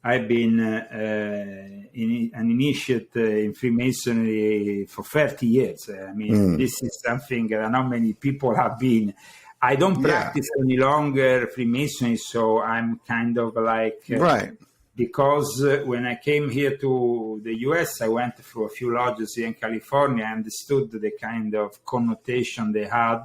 I've been an initiate in Freemasonry for 30 years. I mean, this is something that not many people have been. I don't practice any longer Freemasonry, so I'm kind of like... right. Because when I came here to the US, I went through a few lodges here in California. I understood the kind of connotation they had,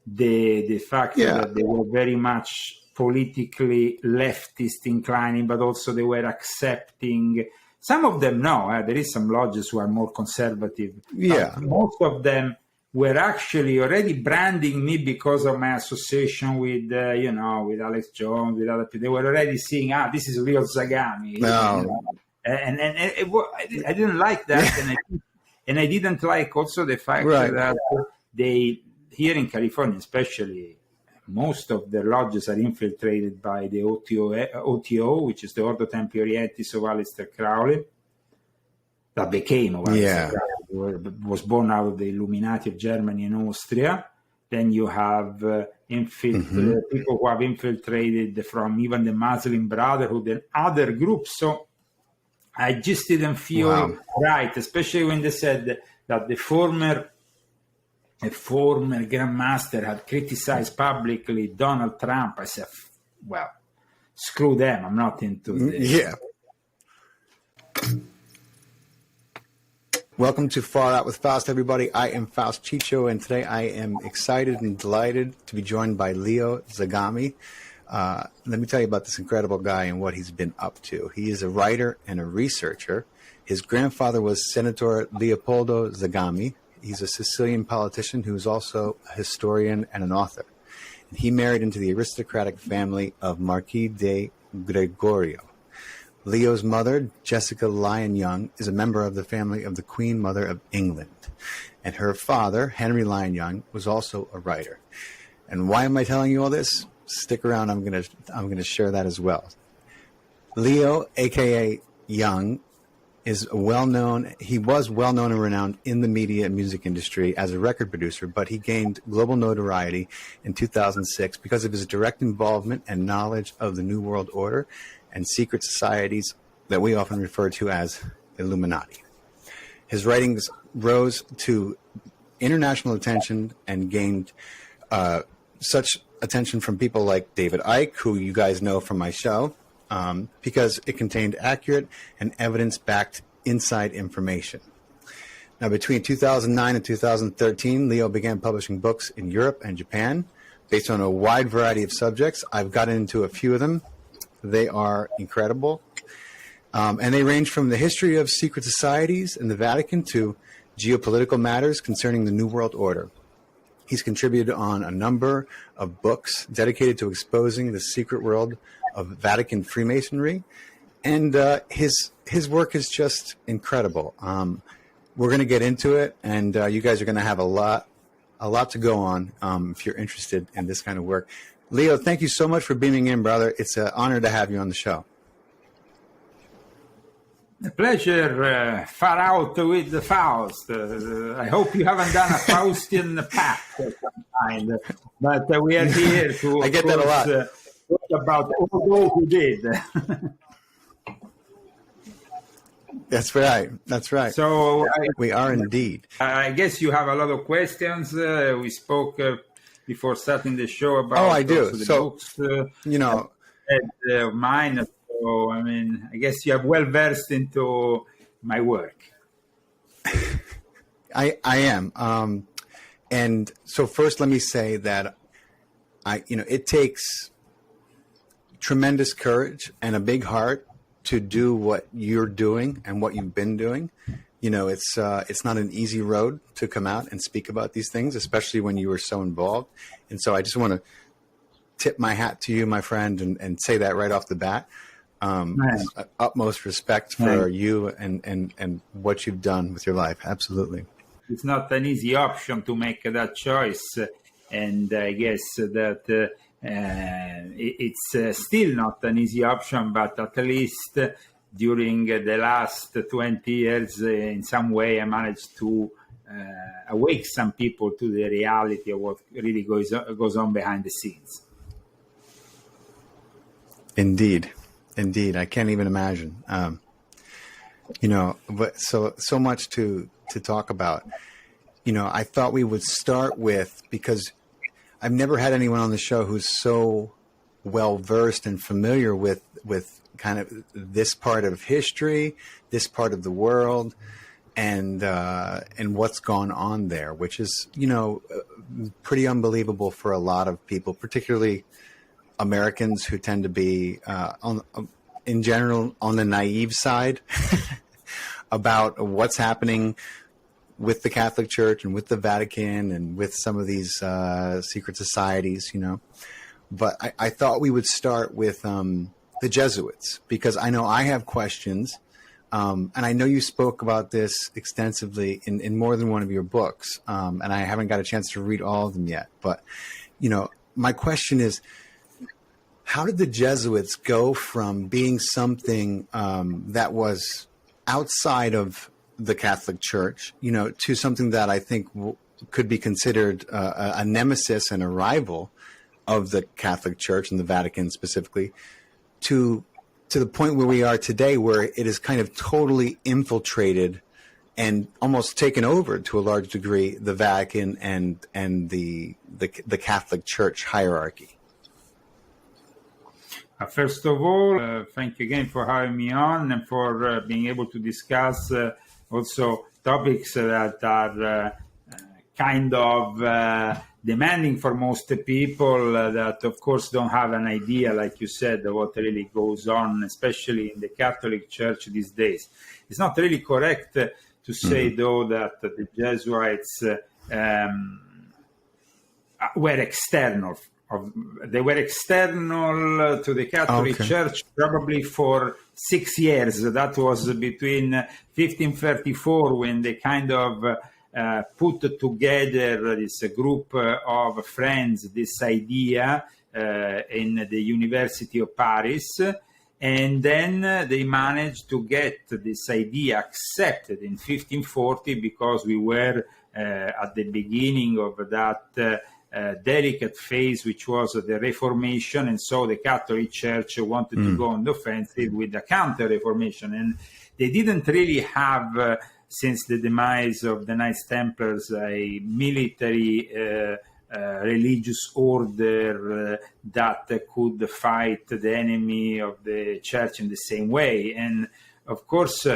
the fact that they were very much politically leftist inclining, but also they were accepting. Some of them, no, there is some lodges who are more conservative. But most of them were actually already branding me because of my association with, with Alex Jones, with other people. They were already seeing, this is real Zagami. No. And I didn't like that. and I didn't like also the fact that they, here in California especially, most of the lodges are infiltrated by the OTO, which is the Ordo Templi Orientis of Aleister Crowley, that became of Aleister Crowley. Was born out of the Illuminati of Germany and Austria. Then you have people who have infiltrated from even the Muslim Brotherhood and other groups. So I just didn't feel right, especially when they said that a former Grand Master had criticized publicly Donald Trump. I said, well, screw them. I'm not into this. Yeah. Welcome to Far Out with Faust, everybody. I am Faust Chicho, and today I am excited and delighted to be joined by Leo Zagami. Let me tell you about this incredible guy and what he's been up to. He is a writer and a researcher. His grandfather was Senator Leopoldo Zagami. He's a Sicilian politician who is also a historian and an author. And he married into the aristocratic family of Marquis de Gregorio. Leo's mother, Jessica Lyon Young, is a member of the family of the Queen Mother of England. And her father, Henry Lyon Young, was also a writer. And why am I telling you all this? Stick around, I'm gonna share that as well. Leo, aka Young, is he was well known and renowned in the media and music industry as a record producer, but he gained global notoriety in 2006 because of his direct involvement and knowledge of the New World Order and secret societies that we often refer to as Illuminati. His writings rose to international attention and gained such attention from people like David Icke, who you guys know from my show, because it contained accurate and evidence-backed inside information. Now, between 2009 and 2013, Leo began publishing books in Europe and Japan based on a wide variety of subjects. I've gotten into a few of them. They are incredible. And they range from the history of secret societies in the Vatican to geopolitical matters concerning the New World Order. He's contributed on a number of books dedicated to exposing the secret world of Vatican Freemasonry. And his work is just incredible. We're going to get into it, and you guys are going to have a lot to go on if you're interested in this kind of work. Leo, thank you so much for beaming in, brother. It's an honor to have you on the show. A pleasure. Far Out with the Faust. I hope you haven't done a Faustian pact of some kind, but we are here to I get that a lot. Talk about all those who did. That's right. That's right. So we are indeed. I guess you have a lot of questions. We spoke before starting the show about I do. The so books, mine. So I mean, I guess you are well versed into my work. I am. And so first, let me say that it takes tremendous courage and a big heart to do what you're doing and what you've been doing. It's not an easy road to come out and speak about these things, especially when you were so involved. And so I just want to tip my hat to you, my friend, and say that right off the bat. Utmost respect for you and what you've done with your life. Absolutely. It's not an easy option to make that choice. And I guess that it's still not an easy option, but at least during the last 20 years, in some way, I managed to awake some people to the reality of what really goes on behind the scenes. Indeed. Indeed. I can't even imagine. But so much to talk about. I thought we would start with, because I've never had anyone on the show who's so well versed and familiar with kind of this part of history, this part of the world, and what's gone on there, which is pretty unbelievable for a lot of people, particularly Americans who tend to be in general on the naive side about what's happening with the Catholic Church and with the Vatican and with some of these secret societies, But I thought we would start with the Jesuits, because I know I have questions, and I know you spoke about this extensively in more than one of your books, and I haven't got a chance to read all of them yet. But, my question is, how did the Jesuits go from being something that was outside of the Catholic Church, to something that I think could be considered a nemesis and a rival of the Catholic Church and the Vatican specifically, to the point where we are today, where it is kind of totally infiltrated and almost taken over to a large degree the Vatican and the Catholic Church hierarchy? First of all, thank you again for having me on and for being able to discuss also topics that are kind of demanding for most people that, of course, don't have an idea, like you said, of what really goes on, especially in the Catholic Church these days. It's not really correct to say, though, that the Jesuits were external. They were external to the Catholic Church probably for 6 years. That was between 1534, when they kind of put together this group of friends, this idea in the University of Paris. And then they managed to get this idea accepted in 1540, because we were at the beginning of that delicate phase, which was the Reformation, and so the Catholic Church wanted to go on the offensive with the Counter-Reformation, and they didn't really have, since the demise of the Knights Templars, a military religious order that could fight the enemy of the Church in the same way. And of course,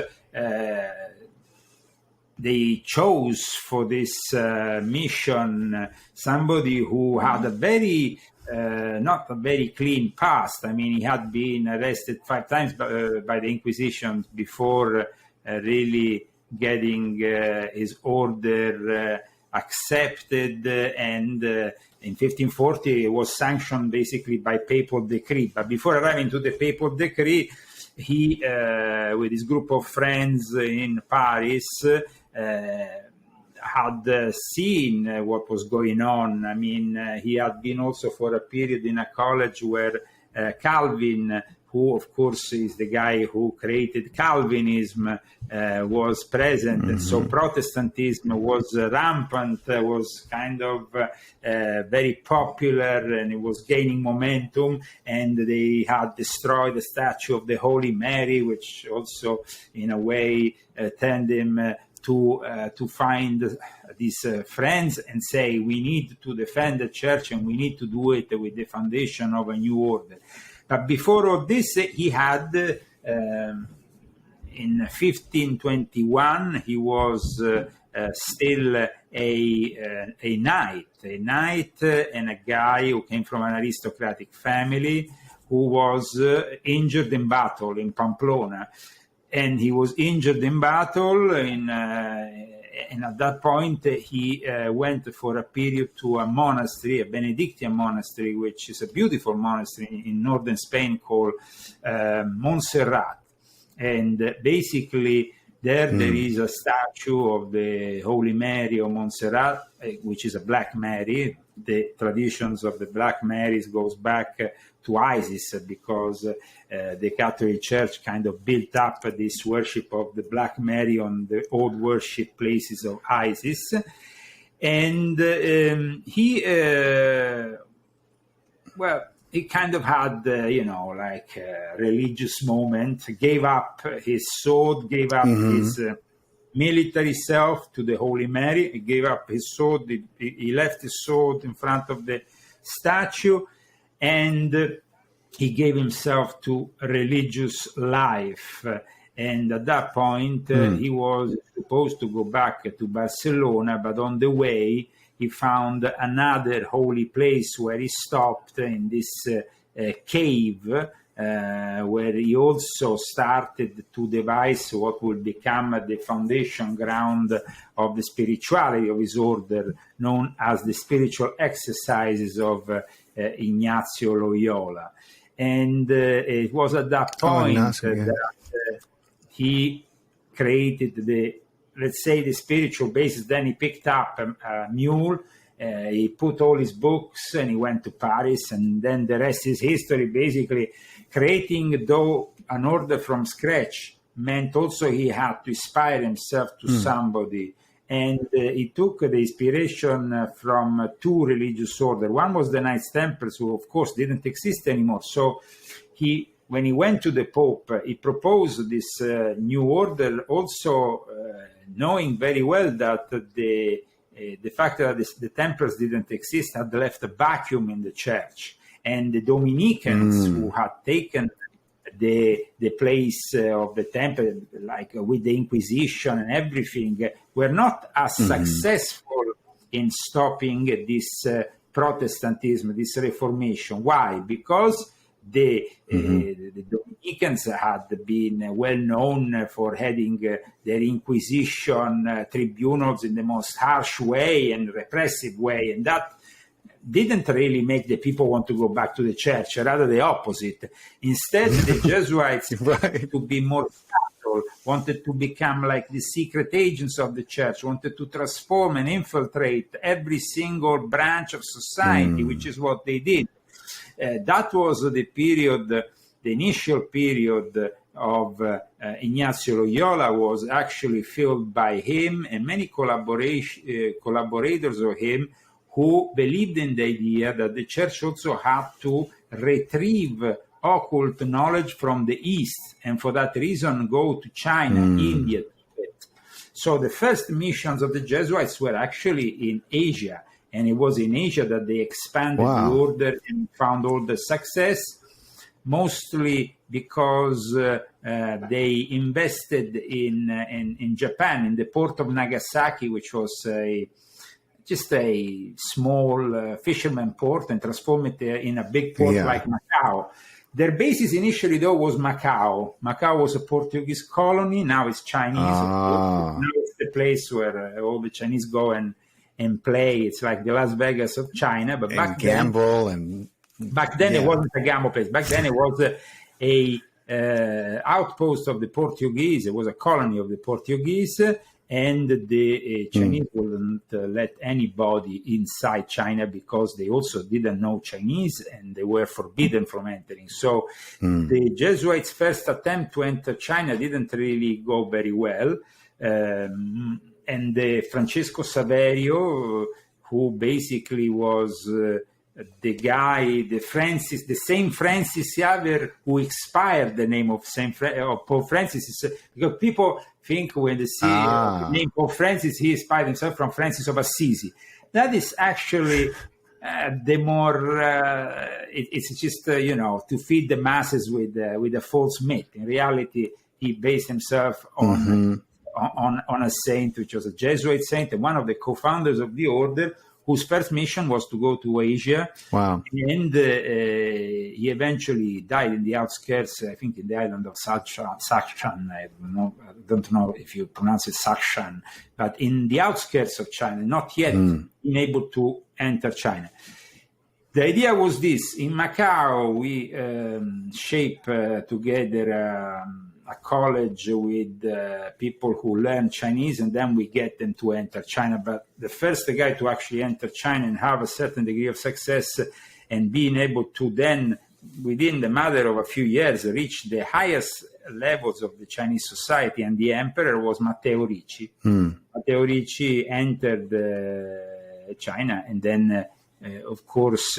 they chose for this mission somebody who had a very not a very clean past. I mean, he had been arrested 5 times by the Inquisition before really getting his order accepted, and in 1540 it was sanctioned basically by papal decree. But before arriving to the papal decree, he, with his group of friends in Paris, had seen what was going on. I mean, he had been also for a period in a college where Calvin, who of course is the guy who created Calvinism, was present. And so Protestantism was rampant, was kind of very popular, and it was gaining momentum. And they had destroyed the statue of the Holy Mary, which also in a way turned him to find these friends and say, we need to defend the church, and we need to do it with the foundation of a new order. But before all this, he had, in 1521, he was still a knight and a guy who came from an aristocratic family, who was injured in battle in Pamplona. And he was injured in battle, and at that point he went for a period to a monastery, a Benedictine monastery, which is a beautiful monastery in northern Spain called Montserrat. And basically there is a statue of the Holy Mary of Montserrat, which is a Black Mary. The traditions of the Black Marys goes back to Isis, because the Catholic Church kind of built up this worship of the Black Mary on the old worship places of Isis. And he, he kind of had, like a religious moment, gave up his sword, gave up his military self to the Holy Mary. He gave up his sword. He left his sword in front of the statue, and he gave himself to religious life. And at that point, he was supposed to go back to Barcelona, but on the way, he found another holy place where he stopped in this cave, where he also started to devise what would become the foundation ground of the spirituality of his order, known as the spiritual exercises of Ignazio Loyola. And it was at that point that he created let's say, the spiritual basis. Then he picked up a mule, he put all his books, and he went to Paris, and then the rest is history. Basically, creating, though, an order from scratch meant also he had to inspire himself to somebody. And he took the inspiration from two religious orders. One was the Knights Templars, who, of course, didn't exist anymore. So when he went to the Pope, he proposed this new order, also knowing very well that the fact that the Templars didn't exist had left a vacuum in the church. And the Dominicans, who had taken the place of the temple, like with the Inquisition and everything, were not as successful in stopping this Protestantism, this Reformation. Why? Because the Dominicans had been well known for heading their Inquisition tribunals in the most harsh way and repressive way, and that didn't really make the people want to go back to the church, rather the opposite. Instead, the Jesuits to be more subtle, wanted to become like the secret agents of the church, wanted to transform and infiltrate every single branch of society, which is what they did. That was the period, the initial period of Ignazio Loyola was actually filled by him and many collaborators of him, who believed in the idea that the church also had to retrieve occult knowledge from the East, and for that reason go to China, India, Tibet. So the first missions of the Jesuits were actually in Asia, and it was in Asia that they expanded the order and found all the success, mostly because they invested in Japan, in the port of Nagasaki, which was just a small fisherman port, and transform it in a big port like Macau. Their basis initially, though, was Macau. Macau was a Portuguese colony. Now it's Chinese. Now it's the place where all the Chinese go and play. It's like the Las Vegas of China. But back then, it wasn't a gamble place. Back then, it was a outpost of the Portuguese. It was a colony of the Portuguese. And the Chinese wouldn't let anybody inside China because they also didn't know Chinese and they were forbidden from entering. So the Jesuits' first attempt to enter China didn't really go very well. And Francesco Saverio, who basically was the guy, the same Francis Xavier who expired the name of Pope Francis, because people think when they see the name Pope Francis, he inspired himself from Francis of Assisi. That is actually the more, it's just, to feed the masses with a false myth. In reality, he based himself on a saint, which was a Jesuit saint, and one of the co-founders of the order, whose first mission was to go to Asia. Wow. And he eventually died in the outskirts, I think in the island of Sakshan. I don't know if you pronounce it Sakshan, but in the outskirts of China, not yet been able to enter China. The idea was this: in Macau, we shape together a college with people who learn Chinese, and then we get them to enter China. But the first guy to actually enter China and have a certain degree of success and being able to then, within the matter of a few years, reach the highest levels of the Chinese society and the emperor was Matteo Ricci. Matteo Ricci entered China, and then, of course,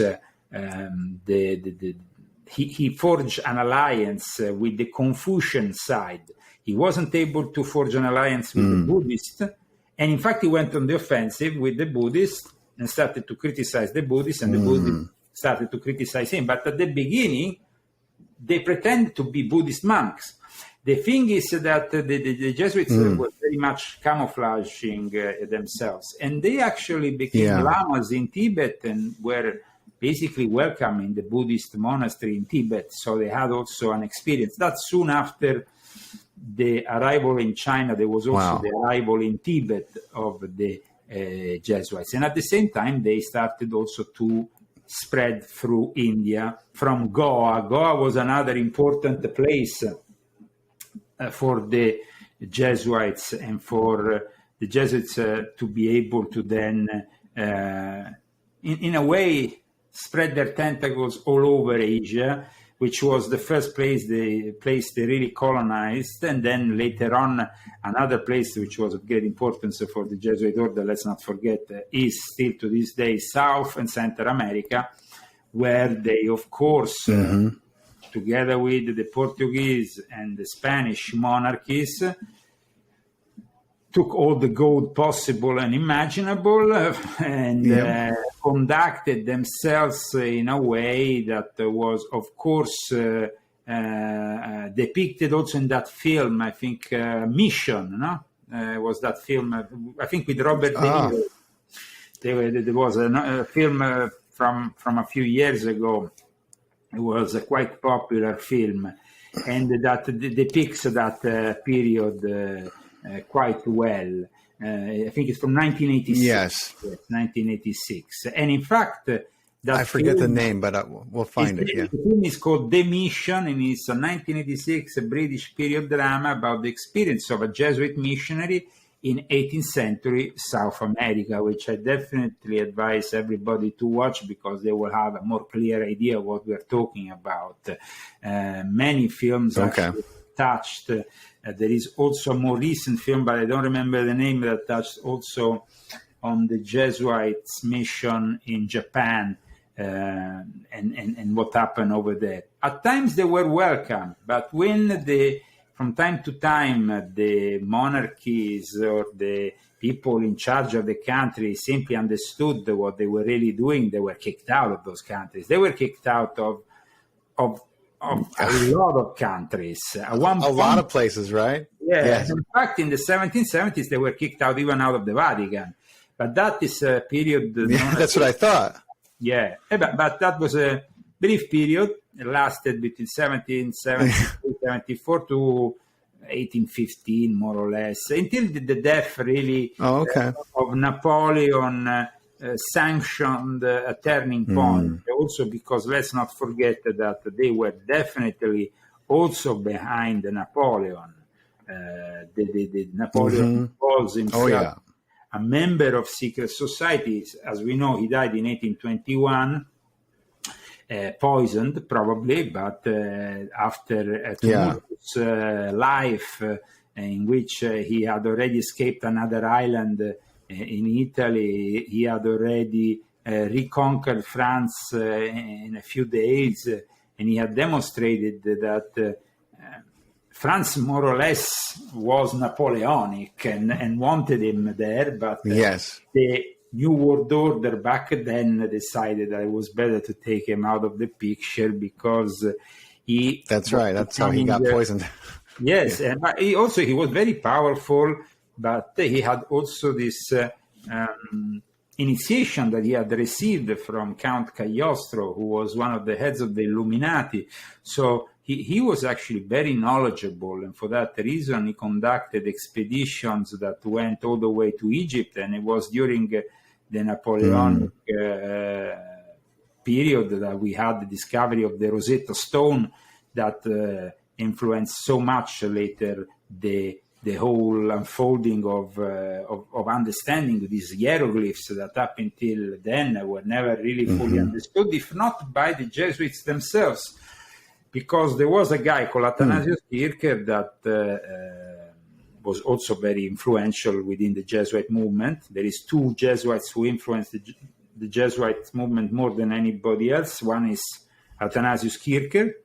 he forged an alliance with the Confucian side. He wasn't able to forge an alliance with the Buddhists, and in fact he went on the offensive with the Buddhists and started to criticize the Buddhists, and the Buddhists started to criticize him. But at the beginning, they pretended to be Buddhist monks. The thing is that the Jesuits were very much camouflaging themselves, and they actually became lamas in Tibet and were basically welcome in the Buddhist monastery in Tibet. So they had also an experience. That soon after the arrival in China, there was also the arrival in Tibet of the Jesuits. And at the same time, they started also to spread through India from Goa. Goa was another important place for the Jesuits and for the Jesuits to be able to then, in a way, spread their tentacles all over Asia, which was the first place they really colonized. And then later on, another place which was of great importance for the Jesuit order, let's not forget, is still to this day South and Central America, where they, of course, together with the Portuguese and the Spanish monarchies, took all the gold possible and imaginable and conducted themselves in a way that was, of course, depicted also in that film, I think, Mission, no? Was that film, I think, with Robert De Niro. There was a film from a few years ago. It was a quite popular film, and that depicts that period quite well. I think it's from 1986. Yes, 1986. And in fact, I forget the name, but we'll find it. The film is called The Mission, and it's a 1986 British period drama about the experience of a Jesuit missionary in 18th century South America, which I definitely advise everybody to watch because they will have a more clear idea of what we're talking about. Many films actually touched. There is also a more recent film, but I don't remember the name, that touched also on the Jesuits' mission in Japan and what happened over there. At times they were welcome, but when from time to time the monarchies or the people in charge of the country simply understood what they were really doing, they were kicked out of those countries. They were kicked out of a lot of countries. At one point, a lot of places, right? Yeah. Yes. In fact, in the 1770s, they were kicked out even out of the Vatican. But that is a period. That's what I thought. Yeah. But that was a brief period. It lasted between 1774 to 1815, more or less, until the death, really, of Napoleon. Sanctioned a turning point, also because let's not forget that they were definitely also behind Napoleon. Napoleon was himself a member of secret societies. As we know, he died in 1821, poisoned probably, but after a tumultuous life in which he had already escaped another island in Italy. He had already reconquered France in a few days, and he had demonstrated that France more or less was Napoleonic and wanted him there, but the New World Order back then decided that it was better to take him out of the picture because he... That's right, that's how he got poisoned. Yes, and he was very powerful, but he had also this initiation that he had received from Count Cagliostro, who was one of the heads of the Illuminati. So he was actually very knowledgeable, and for that reason he conducted expeditions that went all the way to Egypt, and it was during the Napoleonic period that we had the discovery of the Rosetta Stone that influenced so much later the whole unfolding of understanding these hieroglyphs that up until then were never really fully understood, if not by the Jesuits themselves, because there was a guy called Athanasius Kircher that was also very influential within the Jesuit movement. There is two Jesuits who influenced the Jesuit movement more than anybody else. One is Athanasius Kircher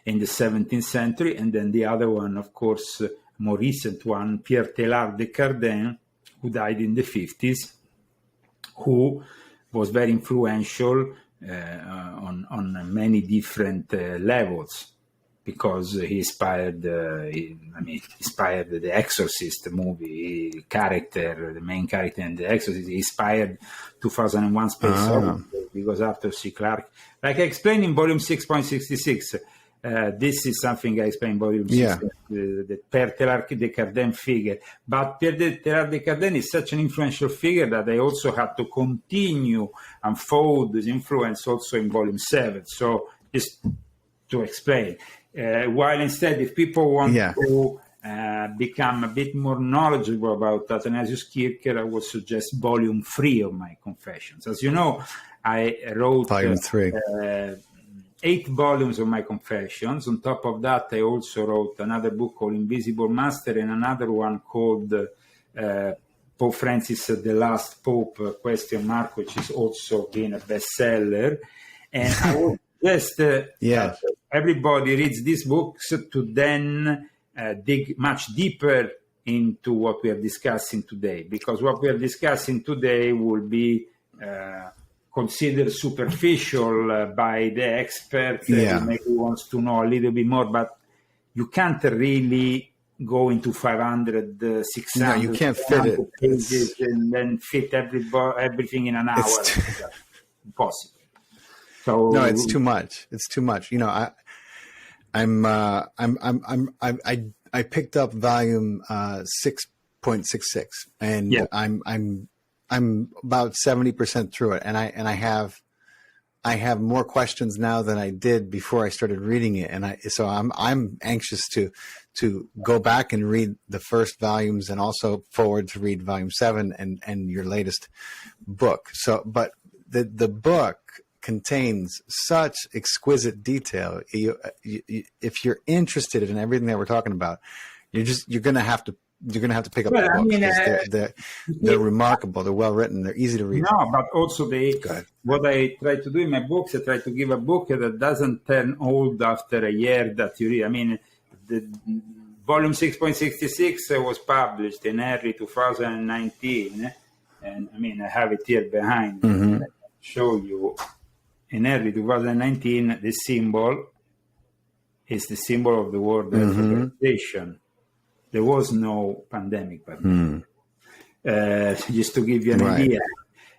in the 17th century, and then the other one, of course, more recent one, Pierre Teilhard de Chardin, who died in the 50s, who was very influential on many different levels, because he inspired, inspired the Exorcist movie character, the main character in The Exorcist. He inspired 2001: Space Odyssey, because Arthur C. Clarke, like I explained in volume 6.66, this is something I explained in volume 6, the Pierre Teilhard de Chardin figure. But Pierre Teilhard de Chardin is such an influential figure that I also had to continue unfold his influence also in volume 7. So just to explain. While instead, if people want to become a bit more knowledgeable about Athanasius Kircher, I would suggest volume 3 of my Confessions. As you know, I wrote volume 3. 8 volumes of my Confessions. On top of that, I also wrote another book called Invisible Master and another one called Pope Francis, the Last Pope, ? Which is also been a bestseller. And I would just everybody reads these books to then dig much deeper into what we are discussing today, because what we are discussing today will be considered superficial by the expert who maybe wants to know a little bit more, but you can't really go into 500, 600 no, you can't fit it. pages and then fit everything in an hour. Impossible. So no, it's too much. It's too much. You know, I picked up volume 6.66, and I'm about 70% through it, and I have more questions now than I did before I started reading it, and so I'm anxious to go back and read the first volumes, and also forward to read volume 7 and your latest book. So, but the book contains such exquisite detail. If you're interested in everything that we're talking about, you're going to have to pick up the books. They're remarkable. They're well written. They're easy to read. No, but also what I try to do in my books, I try to give a book that doesn't turn old after a year that you read. I mean, the volume 6.66 was published in early 2019, and I mean, I have it here behind. Mm-hmm. I can show you. In early 2019, the symbol is the symbol of the World Health Organization. There was no pandemic back then. Just to give you an idea.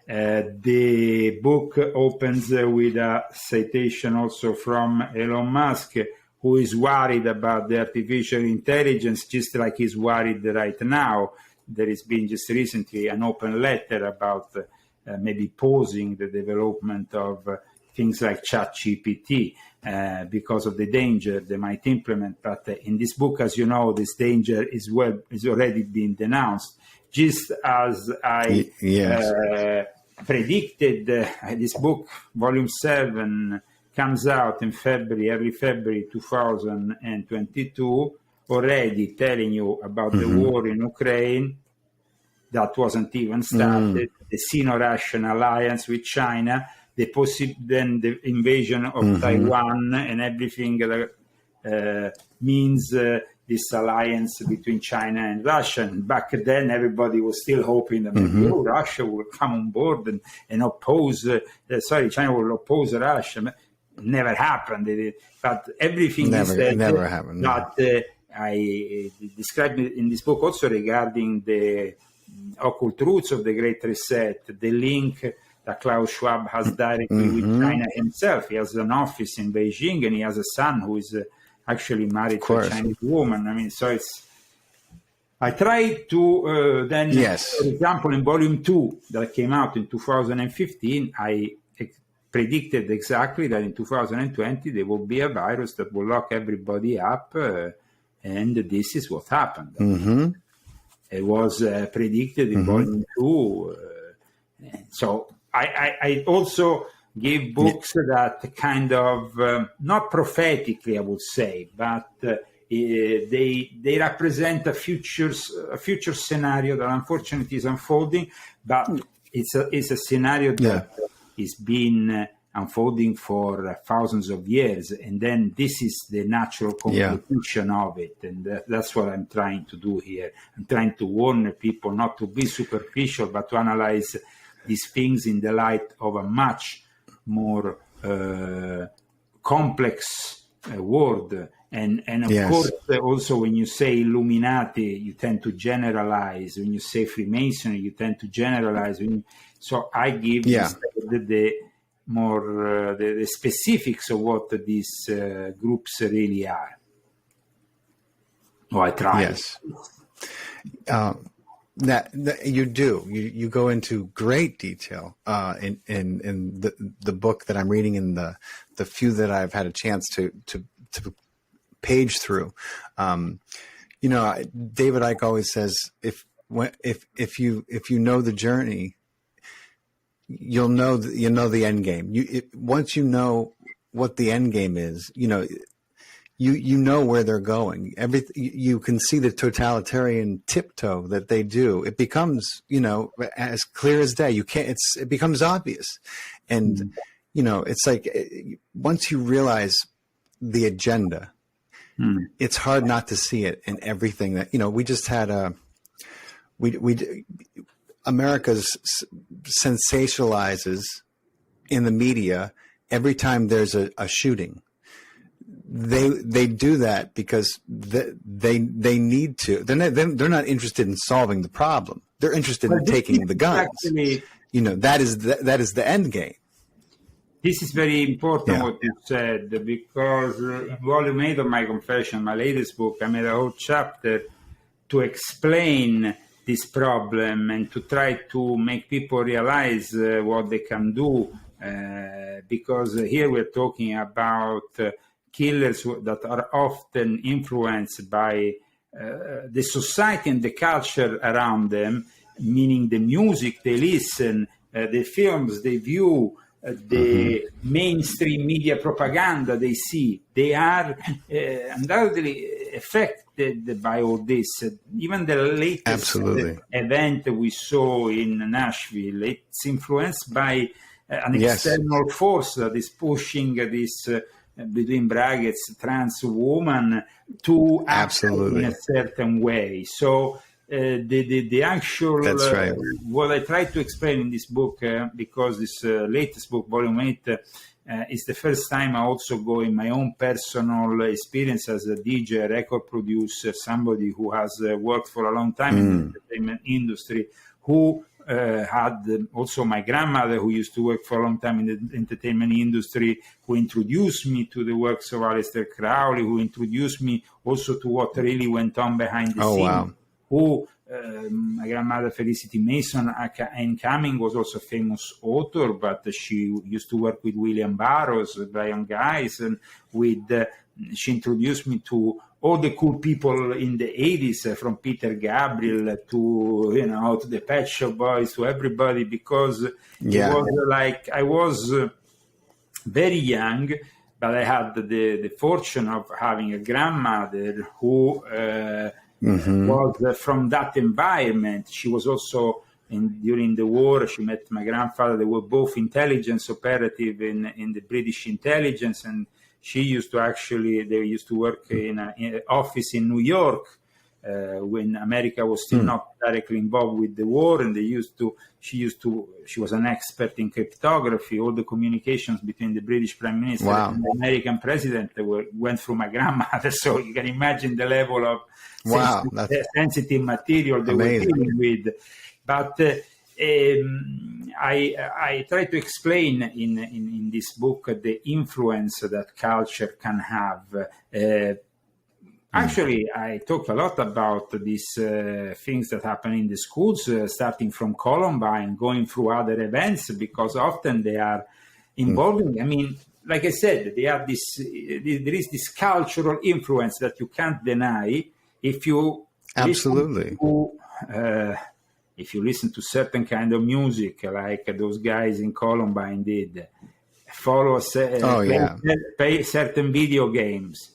The book opens with a citation also from Elon Musk, who is worried about the artificial intelligence, just like he's worried right now. There has been just recently an open letter about maybe pausing the development of things like ChatGPT because of the danger they might implement. But in this book, as you know, this danger is already been denounced. Just as I predicted, this book, Volume 7, comes out in early February 2022, already telling you about the war in Ukraine that wasn't even started, the Sino-Russian alliance with China, then the invasion of Taiwan and everything that means this alliance between China and Russia. And back then, everybody was still hoping that maybe Russia will come on board and oppose, China will oppose Russia. Never happened. But everything never happened. That I described in this book also regarding the occult roots of the Great Reset, the link that Klaus Schwab has directly with China himself. He has an office in Beijing, and he has a son who is actually married to a Chinese woman. I mean, so I tried to then, for example, in Volume 2 that came out in 2015, I predicted exactly that in 2020 there will be a virus that will lock everybody up, and this is what happened. It was predicted in Volume 2. So I also give books that kind of, not prophetically, I would say, but they represent a future scenario that unfortunately is unfolding. But it's a scenario that is been unfolding for thousands of years, and then this is the natural conclusion of it, and that's what I'm trying to do here. I'm trying to warn people not to be superficial, but to analyze these things in the light of a much more complex world. And of course, also when you say Illuminati, you tend to generalize. When you say Freemasonry, you tend to generalize. So I give the more the specifics of what these groups really are. I try. Yes. That you do. You go into great detail in the book that I'm reading, and the few that I've had a chance to page through. David Icke always says, if you know the journey, you'll know the end game. Once you know what the end game is, you know where they're going. You can see the totalitarian tiptoe that they do. It becomes as clear as day. It becomes obvious, and it's like once you realize the agenda. It's hard not to see it in everything that we just had America's sensationalizes in the media every time there's a shooting. They do that because they need to. They're not interested in solving the problem. They're interested in taking the guns. Actually, that is the end game. This is very important what you said, because in Volume 8 of my confession, my latest book, I made a whole chapter to explain this problem and to try to make people realize what they can do, because here we're talking about killers that are often influenced by the society and the culture around them, meaning the music they listen, the films they view, the mainstream media propaganda they see. They are undoubtedly affected by all this. Even the latest event we saw in Nashville, it's influenced by an external force that is pushing this, between brackets, trans woman to act in a certain way. So the actual what I try to explain in this book, because this latest book, Volume 8, is the first time I also go in my own personal experience as a DJ, record producer, somebody who has worked for a long time in the entertainment industry, who had also my grandmother who used to work for a long time in the entertainment industry, who introduced me to the works of Aleister Crowley, who introduced me also to what really went on behind the scenes. Who my grandmother Felicity Mason, Anne Cumming, was also a famous author, but she used to work with William Burroughs, Brian Guys, and she introduced me to all the cool people in the 80s, from Peter Gabriel to to the Pet Shop Boys, to everybody, because it was like I was very young, but I had the fortune of having a grandmother who was from that environment. She was also during the war. She met my grandfather. They were both intelligence operative in the British intelligence, and they used to work in an office in New York when America was still not directly involved with the war, and she was an expert in cryptography. All the communications between the British Prime Minister and the American President went through my grandmother. So you can imagine the level of sensitive material they were dealing with. But I try to explain in this book the influence that culture can have. Actually, I talk a lot about these things that happen in the schools, starting from Columbine, going through other events, because often they are involving. I mean, like I said, there is this cultural influence that you can't deny if you if you listen to certain kind of music, like those guys in Columbine did, play certain video games,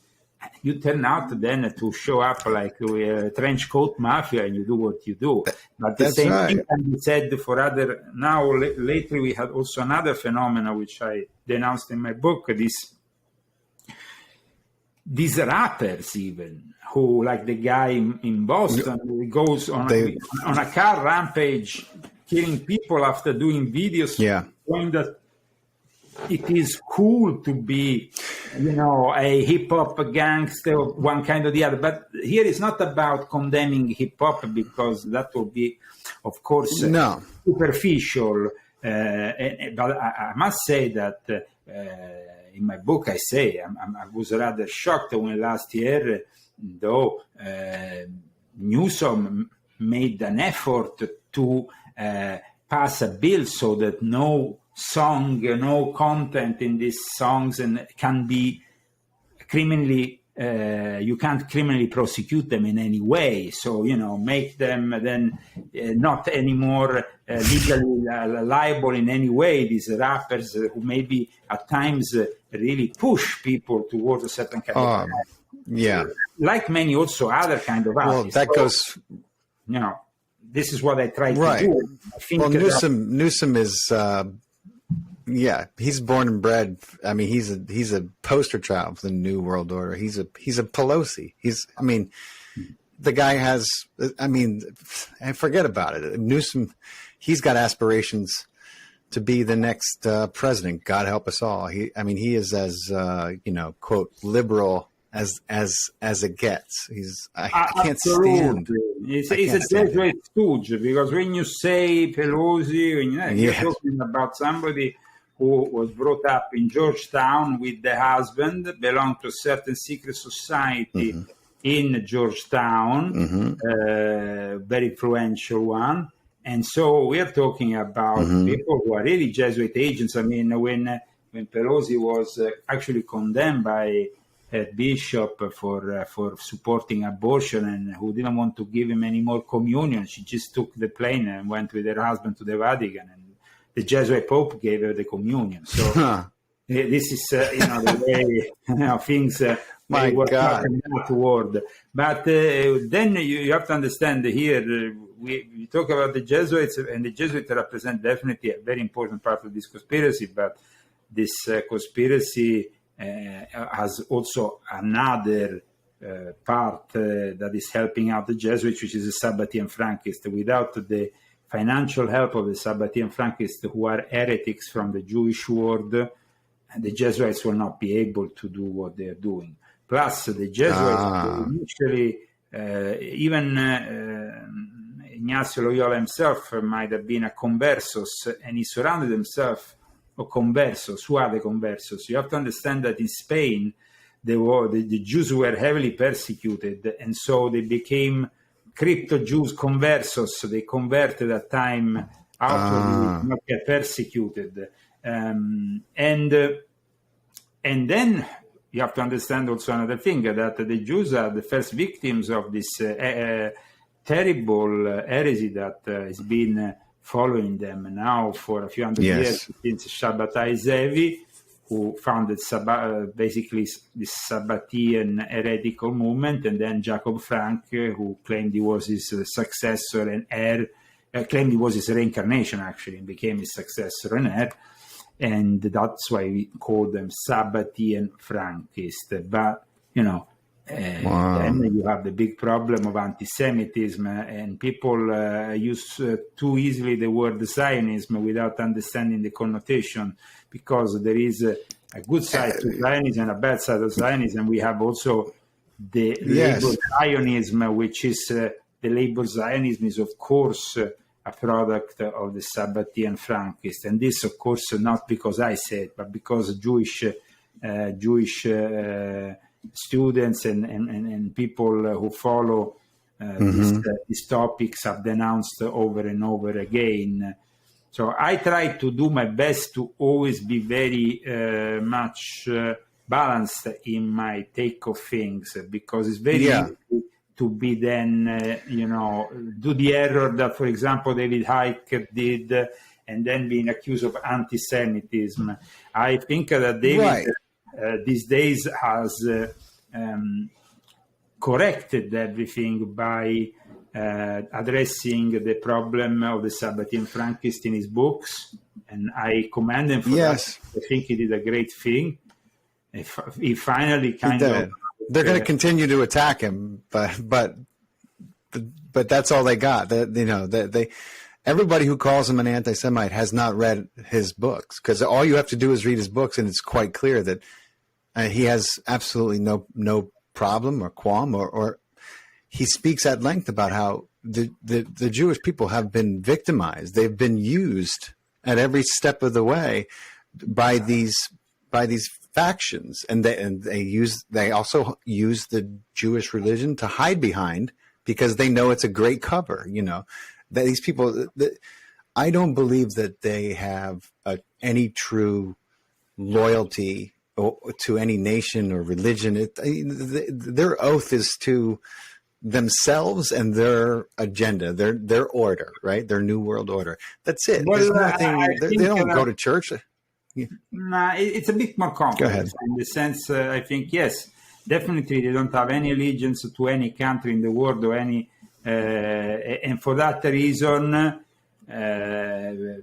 you turn out then to show up like a trench coat mafia, and you do what you do. But the same thing can be said for other. Now, lately we had also another phenomenon which I denounced in my book. These rappers, even who, like the guy in Boston, who goes on a car rampage, killing people after doing videos, showing that it is cool to be, a hip hop gangster of one kind or the other. But here it's not about condemning hip hop, because that will be, of course, superficial. But I must say that in my book, I say I was rather shocked when last year, though Newsom made an effort to pass a bill so that no content in these songs and can be criminally, you can't criminally prosecute them in any way. So, make them then not anymore legally liable in any way, these rappers who maybe at times really push people towards a certain kind of life. Yeah. Like many also other kind of artists. Well, that goes... this is what I try to do. I think Newsom is... he's born and bred. I mean, he's a poster child for the New World Order. He's a Pelosi. The guy has. I forget about it. Newsom, he's got aspirations to be the next president. God help us all. He is as quote liberal as it gets. I can't stand. He's a Jesuit stooge, because when you say Pelosi, you're talking about somebody who was brought up in Georgetown with the husband, belonged to a certain secret society in Georgetown, very influential one. And so we are talking about people who are really Jesuit agents. I mean, when Pelosi was actually condemned by a bishop for supporting abortion, and who didn't want to give him any more communion, she just took the plane and went with her husband to the Vatican, and the Jesuit Pope gave her the communion. So this is, the way things work out in that world. But then you have to understand here, we talk about the Jesuits, and the Jesuits represent definitely a very important part of this conspiracy. But this conspiracy has also another part that is helping out the Jesuits, which is the Sabbatean Frankists. Without the financial help of the Sabbatean Frankists, who are heretics from the Jewish world, the Jesuits will not be able to do what they are doing. Plus, the Jesuits initially, even Ignacio Loyola himself might have been a conversos, and he surrounded himself of conversos. Who are the conversos? You have to understand that in Spain, the Jews were heavily persecuted, and so they became crypto-Jews, conversos. They converted at time out of not get persecuted. And then you have to understand also another thing, that the Jews are the first victims of this terrible heresy that has been following them now for a few hundred years, since Shabbatai Zevi, who founded basically this Sabbatean heretical movement, and then Jacob Frank, who claimed he was his successor and heir, claimed he was his reincarnation actually, and became his successor and heir, and that's why we call them Sabbatean Frankists. But, then you have the big problem of anti-Semitism, and people use too easily the word Zionism without understanding the connotation, because there is a good side to Zionism and a bad side of Zionism. We have also the labor Zionism, which is the labor Zionism is, of course, a product of the Sabbatean Frankists. And this, of course, not because I say it, but because Jewish students and people who follow these topics have denounced over and over again. So I try to do my best to always be very much balanced in my take of things, because it's very easy to be then, do the error that, for example, David Icke did, and then being accused of anti-Semitism. I think that David these days has corrected everything by addressing the problem of the Sabbatean Frankist in his books, and I commend him for that. I think he did a great thing. He finally They're going to continue to attack him, but that's all they got. Everybody who calls him an anti-Semite has not read his books, because all you have to do is read his books, and it's quite clear that he has absolutely no problem or qualm, or he speaks at length about how the Jewish people have been victimized. They've been used at every step of the way by these factions, and they also use the Jewish religion to hide behind, because they know it's a great cover. That these people, I don't believe that they have any true loyalty to any nation or religion. Their oath is to themselves and their agenda, their order, right? Their new world order. That's it. There's nothing. They don't go to church. Nah, it's a bit more complex. Go ahead. In the sense, I think, yes, definitely they don't have any allegiance to any country in the world or any, and for that reason, they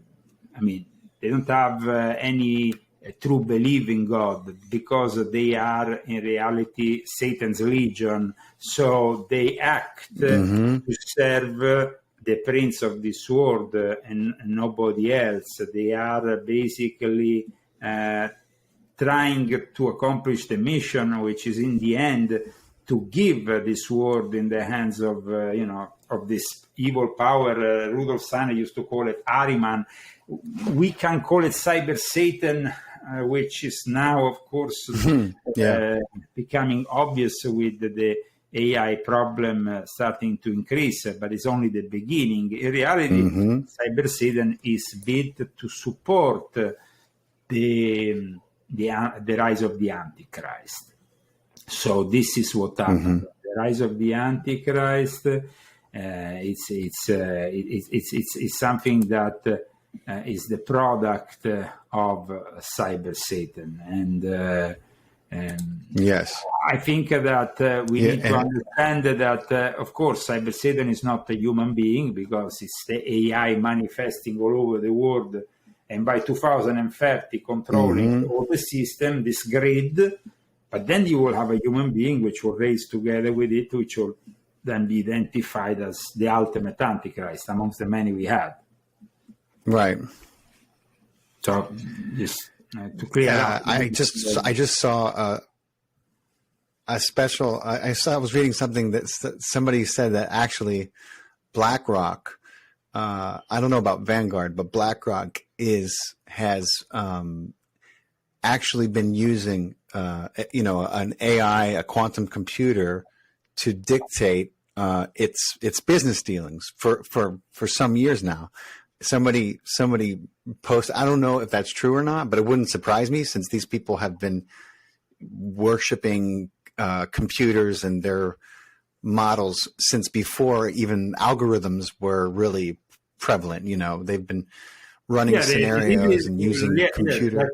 don't have any true belief in God, because they are in reality Satan's legion. So they act to serve the prince of this world and nobody else. They are basically trying to accomplish the mission, which is in the end to give this world in the hands of of this evil power. Rudolf Steiner used to call it Ahriman. We can call it Cyber Satan, which is now, of course, becoming obvious with the AI problem starting to increase, but it's only the beginning. In reality, Cyber Satan is built to support the rise of the Antichrist. So this is what happened. The rise of the Antichrist. It's something that is the product of Cyber Satan, and yes, I think that we need to understand that, of course, Cyber Satan is not a human being, because it's the AI manifesting all over the world, and by 2030 controlling all the system, this grid. But then you will have a human being which will raise together with it, which will then be identified as the ultimate Antichrist amongst the many we have. Right. So just to clear up. I just saw a special. I was reading something that somebody said that actually BlackRock. I don't know about Vanguard, but BlackRock has actually been using an AI, a quantum computer, to dictate its business dealings for some years now. Somebody posted, I don't know if that's true or not, but it wouldn't surprise me, since these people have been worshiping computers and their models since before even algorithms were really prevalent. They've been running scenarios and using computer.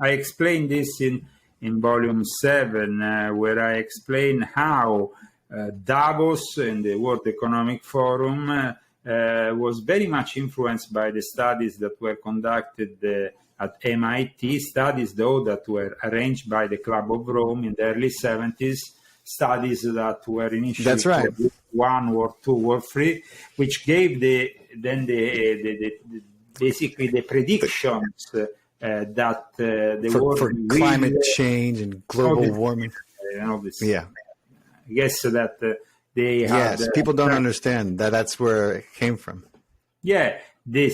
I explained this in volume 7, where I explain how Davos and the World Economic Forum was very much influenced by the studies that were conducted at MIT, studies though that were arranged by the Club of Rome in the early 70s, studies that were initially That's right. World War II, War III, which gave basically the predictions that the for world climate change and global warming. I guess that they have. Yes, people don't understand that's where it came from. Yeah, the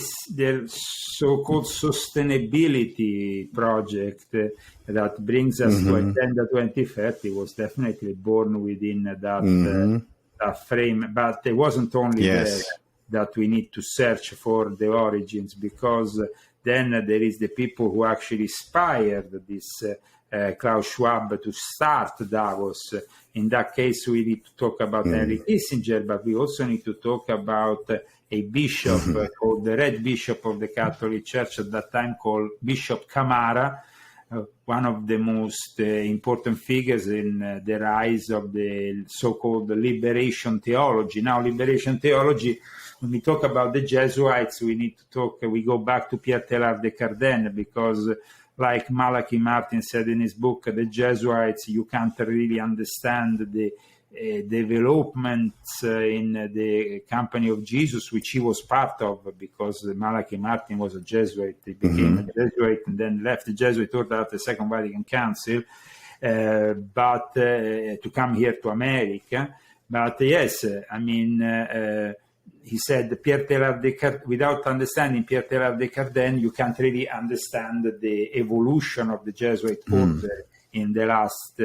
so-called sustainability project that brings us to Agenda 2030 was definitely born within that frame. But it wasn't only there that we need to search for the origins, because then there is the people who actually inspired this Klaus Schwab to start Davos. In that case, we need to talk about Henry Kissinger, but we also need to talk about a bishop called the Red Bishop of the Catholic Church at that time, called Bishop Camara, one of the most important figures in the rise of the so-called liberation theology. Now, liberation theology, when we talk about the Jesuits, we go back to Pierre Teilhard de Chardin, because like Malachi Martin said in his book, the Jesuits, you can't really understand the developments in the Company of Jesus, which he was part of, because Malachi Martin was a Jesuit. He became a Jesuit and then left the Jesuit order after the Second Vatican Council, but to come here to America. But yes, I mean, he said, without understanding Pierre Teilhard de Chardin, you can't really understand the evolution of the Jesuit order in the last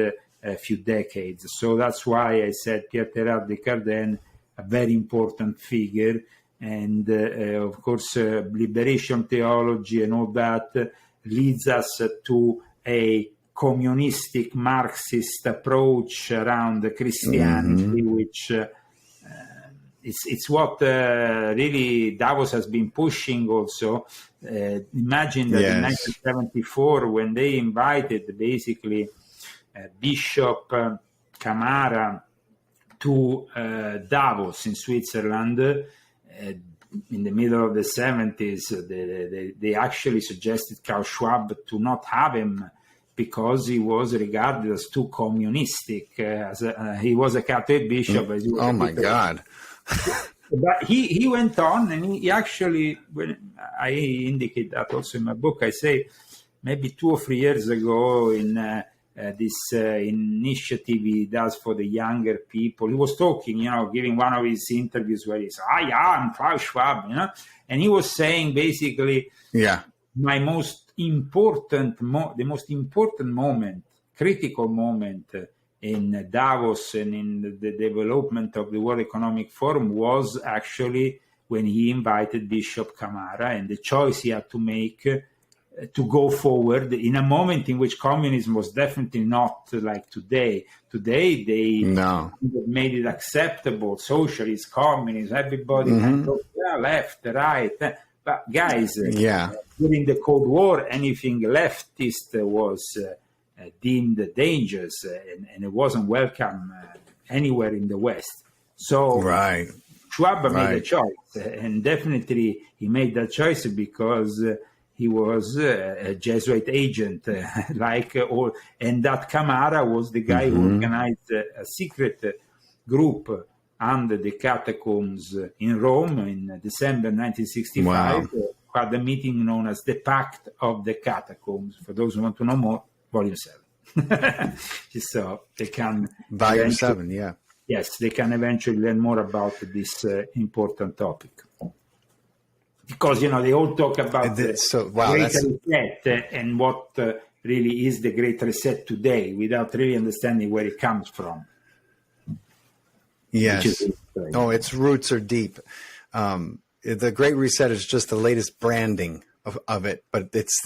few decades. So that's why I said Pierre Teilhard de Chardin, a very important figure. And of course, liberation theology and all that leads us to a communistic Marxist approach around Christianity, which it's what really Davos has been pushing also. Imagine that in 1974, when they invited basically Bishop Camara to Davos in Switzerland, in the middle of the 70s, they actually suggested Klaus Schwab to not have him because he was regarded as too communistic. He was a Catholic bishop. Oh my God. But he went on, and he actually, I indicate that also in my book, I say maybe 2 or 3 years ago in this initiative he does for the younger people. He was talking, giving one of his interviews where he said, I'm Klaus Schwab, and he was saying basically, my most important, the most important moment, critical moment in Davos and in the development of the World Economic Forum was actually when he invited Bishop Camara, and the choice he had to make to go forward in a moment in which communism was definitely not like today. Today, they made it acceptable, socialist, communist, everybody went left, right. But guys, during the Cold War, anything leftist was deemed dangerous, and it wasn't welcome anywhere in the West. So Schwab made a choice, and definitely he made that choice because he was a Jesuit agent, and that Camara was the guy who organized a secret group under the catacombs in Rome in December 1965, had a meeting known as the Pact of the Catacombs. For those who want to know more, Volume 7. So they can... Volume 7, Yes, they can eventually learn more about this important topic. Because, they all talk about the Great Reset and what really is the Great Reset today without really understanding where it comes from. Yes. Its roots are deep. The Great Reset is just the latest branding of it, but its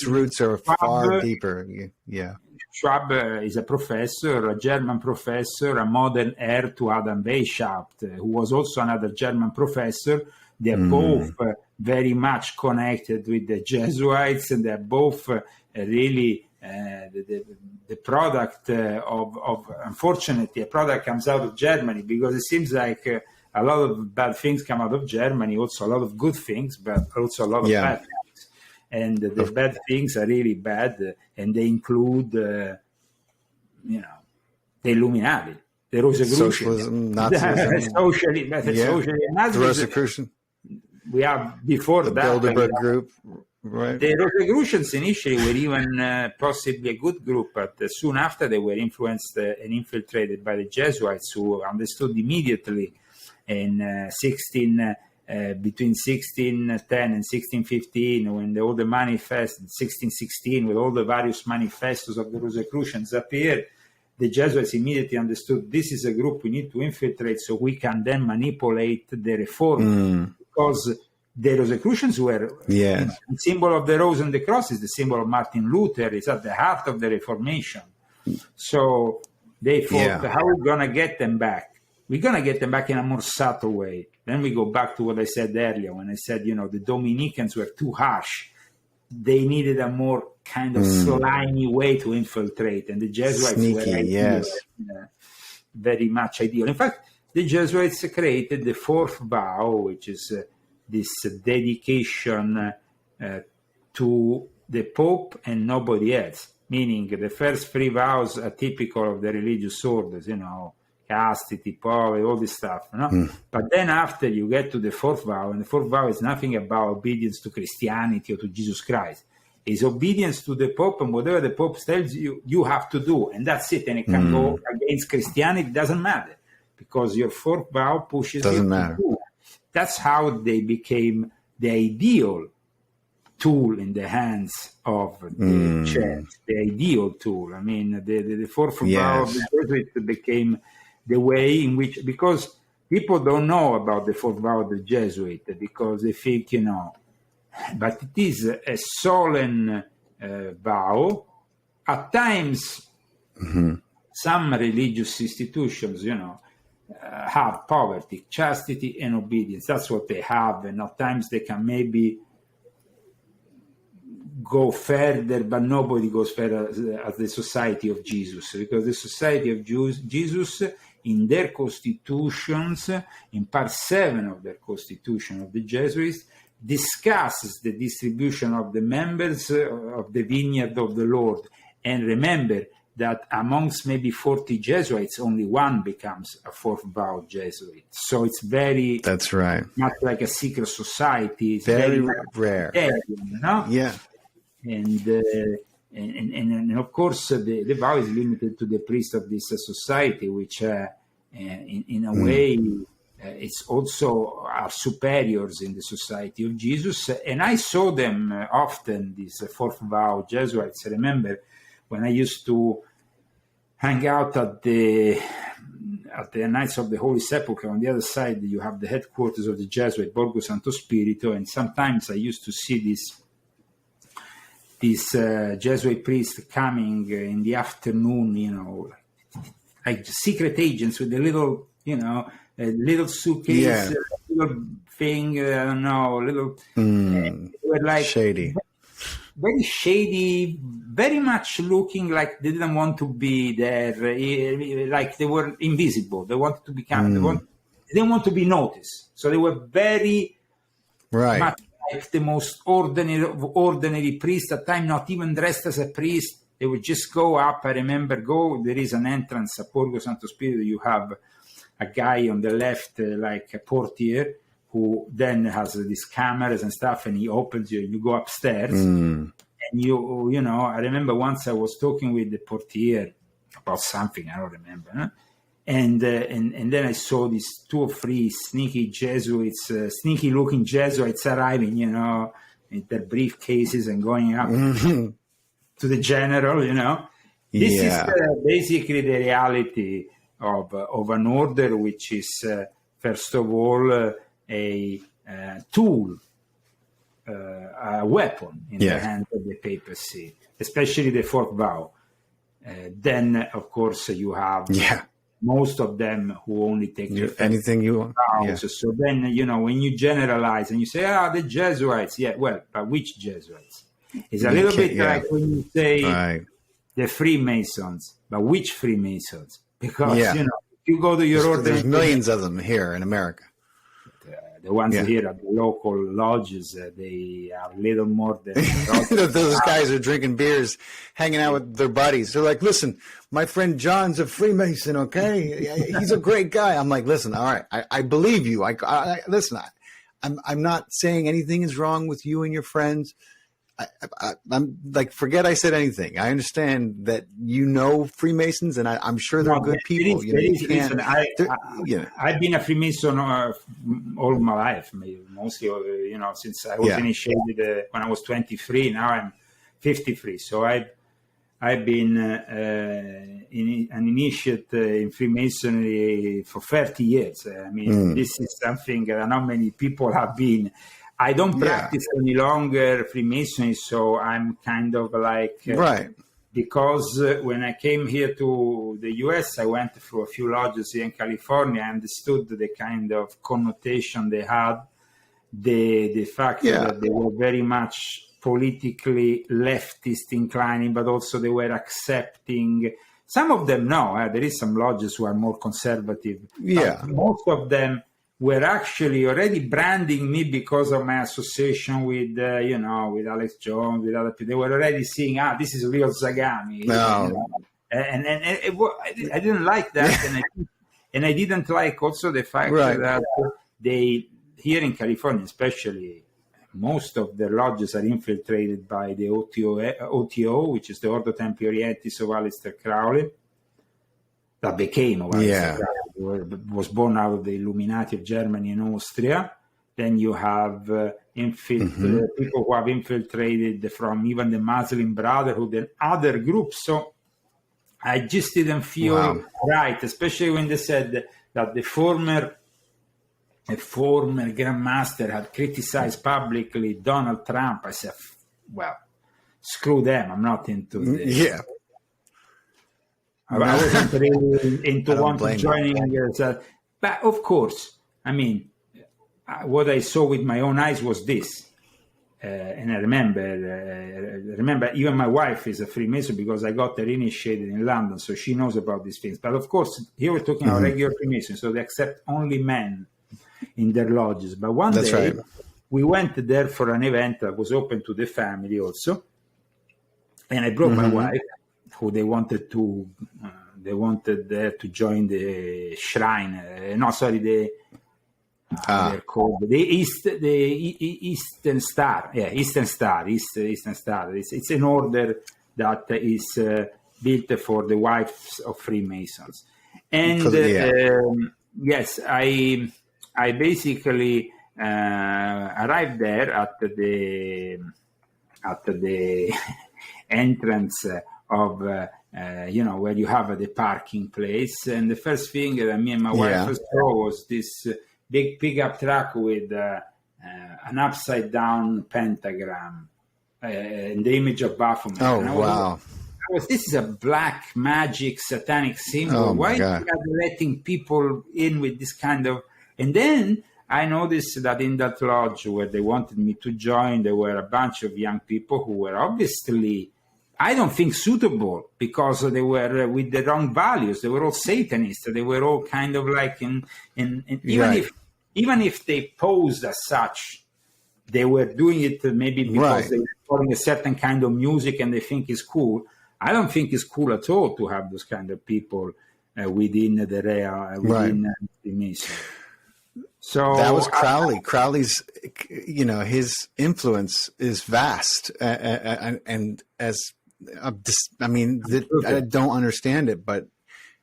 roots are far deeper. Schwab is a professor, a German professor, a modern heir to Adam Weishaupt, who was also another German professor. They're both very much connected with the Jesuits, and they're both really the product of, unfortunately, a product comes out of Germany, because it seems like a lot of bad things come out of Germany, also a lot of good things, but also a lot of bad things. And the bad things are really bad, and they include, the Illuminati, the Rosicrucians, Socialism, Nazism, the Rosicrucians. We are before the that. Bilderberg group, right? The Rosicrucians initially were even possibly a good group, but soon after they were influenced and infiltrated by the Jesuits, who understood immediately in between 1610 and 1615, when all the manifest, 1616, with all the various manifestos of the Rosicrucians appeared, the Jesuits immediately understood this is a group we need to infiltrate so we can then manipulate the reform. Because the Rosicrucians were the symbol of the rose and the cross is the symbol of Martin Luther. It's at the heart of the Reformation. So they thought, how are we going to get them back? We're going to get them back in a more subtle way. Then we go back to what I said earlier when I said, the Dominicans were too harsh. they needed a more kind of slimy way to infiltrate, and the Jesuits were very much ideal. In fact, the Jesuits created the fourth vow, which is this dedication to the Pope and nobody else, meaning the first three vows are typical of the religious orders, chastity, poverty, all this stuff. But then after you get to the fourth vow, and the fourth vow is nothing about obedience to Christianity or to Jesus Christ. It's obedience to the Pope, and whatever the Pope tells you, you have to do. And that's it. And it can go against Christianity. It doesn't matter, because your fourth vow pushes you to do. That's how they became the ideal tool in the hands of the church, the ideal tool. I mean, the fourth vow of the Jesuit became the way in which, because people don't know about the fourth vow of the Jesuit, because they think, but it is a solemn vow. At times, some religious institutions, have poverty, chastity, and obedience. That's what they have, and at times they can maybe go further, but nobody goes further as the Society of Jesus, because the Society of Jesus, in their constitutions, in part 7 of their constitution of the Jesuits, discusses the distribution of the members of the vineyard of the Lord. And remember that amongst maybe 40 Jesuits, only one becomes a fourth vow Jesuit. So it's very... That's right. Not like a secret society. It's very rare. Yeah. And of course, the vow is limited to the priest of this society, which in a way... it's also our superiors in the Society of Jesus. And I saw them often, these fourth vow Jesuits. I remember when I used to hang out at the Knights of the Holy Sepulchre. On the other side, you have the headquarters of the Jesuit, Borgo Santo Spirito. And sometimes I used to see this Jesuit priest coming in the afternoon, like secret agents with a little, a little suitcase, a little thing, I don't know, little... were like shady. Very shady, very much looking like they didn't want to be there, like they were invisible. They wanted to become... They didn't want to be noticed. So they were very much like the most ordinary priest, at times not even dressed as a priest. They would just go up. I remember, there is an entrance at Borgo Santo Spirito. You have a guy on the left, like a portier, who then has these cameras and stuff, and he opens you, and you go upstairs. And I remember once I was talking with the portier about something, I don't remember. Huh? And then I saw these 2 or 3 sneaky looking Jesuits arriving, in their briefcases and going up to the general, This is basically the reality of an order, which is first of all a tool, a weapon in the hands of the papacy, especially the fourth vow. Then, of course, you have most of them who only take anything you want. So then, when you generalize and you say, the Jesuits, but which Jesuits? It's a little bit like when you say the Freemasons, but which Freemasons? Because, if you go to your order... There's millions of them here in America. The ones here at the local lodges, they are little more than... Those guys are drinking beers, hanging out with their buddies. They're like, listen, my friend John's a Freemason, okay? He's a great guy. I'm like, listen, all right, I believe you. Listen, I'm not saying anything is wrong with you and your friends. I'm like, forget I said anything. I understand that Freemasons, and I'm sure they're good people. I've been a Freemason all my life, mostly, since I was initiated when I was 23. Now I'm 53. So I've been an initiate in Freemasonry for 30 years. I mean, this is something that not many people have been. I don't practice any longer Freemasonry, so I'm kind of like... Because when I came here to the U.S., I went through a few lodges here in California. I understood the kind of connotation they had, the fact that they were very much politically leftist inclining, but also they were accepting. Some of them, no, there is some lodges who are more conservative. Yeah. But most of them were actually already branding me because of my association with, with Alex Jones, with other people. They were already seeing, this is real Zagami. No. And I didn't like that. And I didn't like also the fact that they, here in California especially, most of the lodges are infiltrated by the OTO, which is the Ordo Templi Orientis of Aleister Crowley, that became of Aleister Crowley, was born out of the Illuminati of Germany and Austria. Then you have people who have infiltrated from even the Muslim Brotherhood and other groups. So I just didn't feel right, especially when they said that a former Grandmaster had criticized publicly Donald Trump. I said, well, screw them. I'm not into this. Yeah. I wasn't really into joining. But of course, I mean, what I saw with my own eyes was this. And I remember even my wife is a Freemason because I got her initiated in London, so she knows about these things. But of course, here we're talking about regular Freemasons, so they accept only men in their lodges. But one day, we went there for an event that was open to the family also, and I brought my wife, who they wanted to join the shrine. They're called the Eastern Star. Yeah, Eastern Star. It's an order that is built for the wives of Freemasons. And yes, I basically arrived there at the entrance of where you have the parking place, and the first thing that me and my wife saw was this big pickup truck with an upside down pentagram and the image of Baphomet. Oh, wow. This is a black magic satanic symbol. Why are you letting people in with this kind of... And then I noticed that in that lodge where they wanted me to join, there were a bunch of young people who were obviously, I don't think, suitable because they were with the wrong values. They were all Satanists. They were all kind of like even if they posed as such, they were doing it maybe because they were recording a certain kind of music and they think it's cool. I don't think it's cool at all to have those kind of people within the real Freemason. So that was Crowley. Crowley's, his influence is vast, and as I don't understand it, but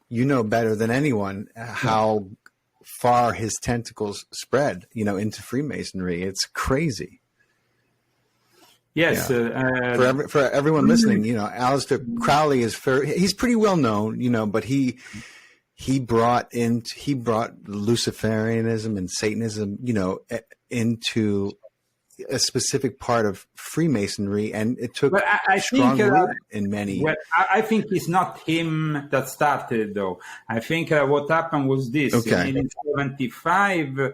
you know better than anyone how far his tentacles spread, into Freemasonry. It's crazy. Yes. For everyone listening, Aleister Crowley he's pretty well known, but he brought Luciferianism and Satanism, into a specific part of Freemasonry, and it took strong root in many. Well, I think it's not him that started, though. I think what happened was this. Okay. In 1975,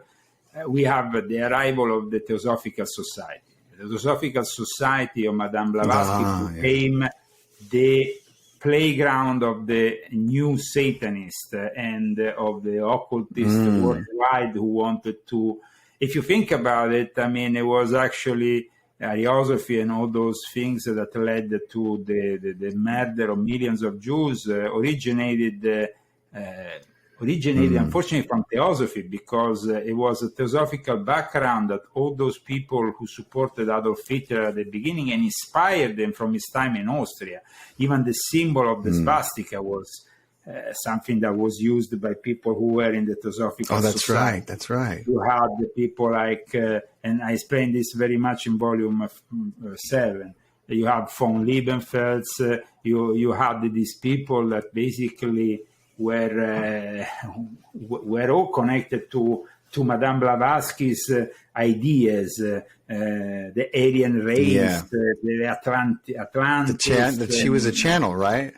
we have the arrival of the Theosophical Society. The Theosophical Society of Madame Blavatsky became the playground of the new Satanists and of the occultists worldwide who wanted to... If you think about it, it was actually Ariosophy and all those things that led to the murder of millions of Jews originated unfortunately from Theosophy, because it was a theosophical background that all those people who supported Adolf Hitler at the beginning and inspired them from his time in Austria. Even the symbol of the swastika was something that was used by people who were in the Theosophical Society. That's right. You had the people like, and I explained this very much in volume 7, you have von Liebenfels, you had these people that basically were all connected to Madame Blavatsky's ideas, the Aryan race, the Atlantis. That she was a channel, right?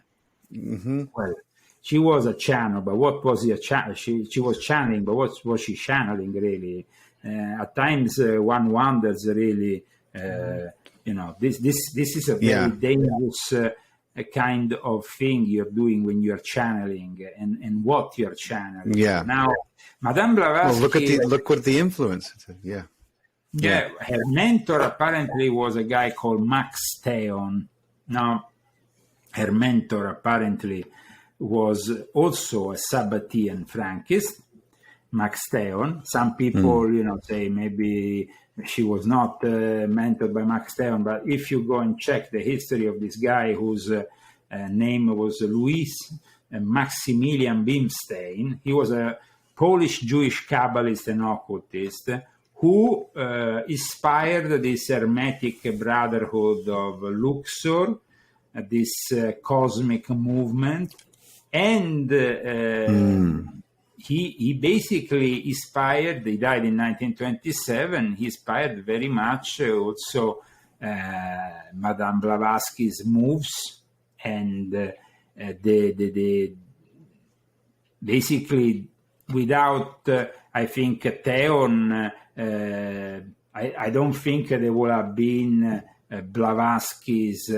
Mm-hmm. Well, she was a channel, but what was a channel? She was channeling, but what was she channeling really? At times, one wonders really. this is a very dangerous kind of thing you're doing when you're channeling and what you're channeling. Yeah. Now, Madame Blavatsky. Well, look what the influence. Yeah. Yeah. Her mentor apparently was a guy called Max Theon. Now, her mentor apparently was also a Sabbatian Frankist, Max Theon. Some people, say maybe she was not mentored by Max Theon, but if you go and check the history of this guy whose name was Louis Maximilian Bimstein, he was a Polish Jewish Kabbalist and occultist who inspired this Hermetic Brotherhood of Luxor, this cosmic movement, and he basically inspired, he died in 1927, he inspired very much also Madame Blavatsky's moves, and the basically without, I think, Theon, I don't think there would have been Blavatsky's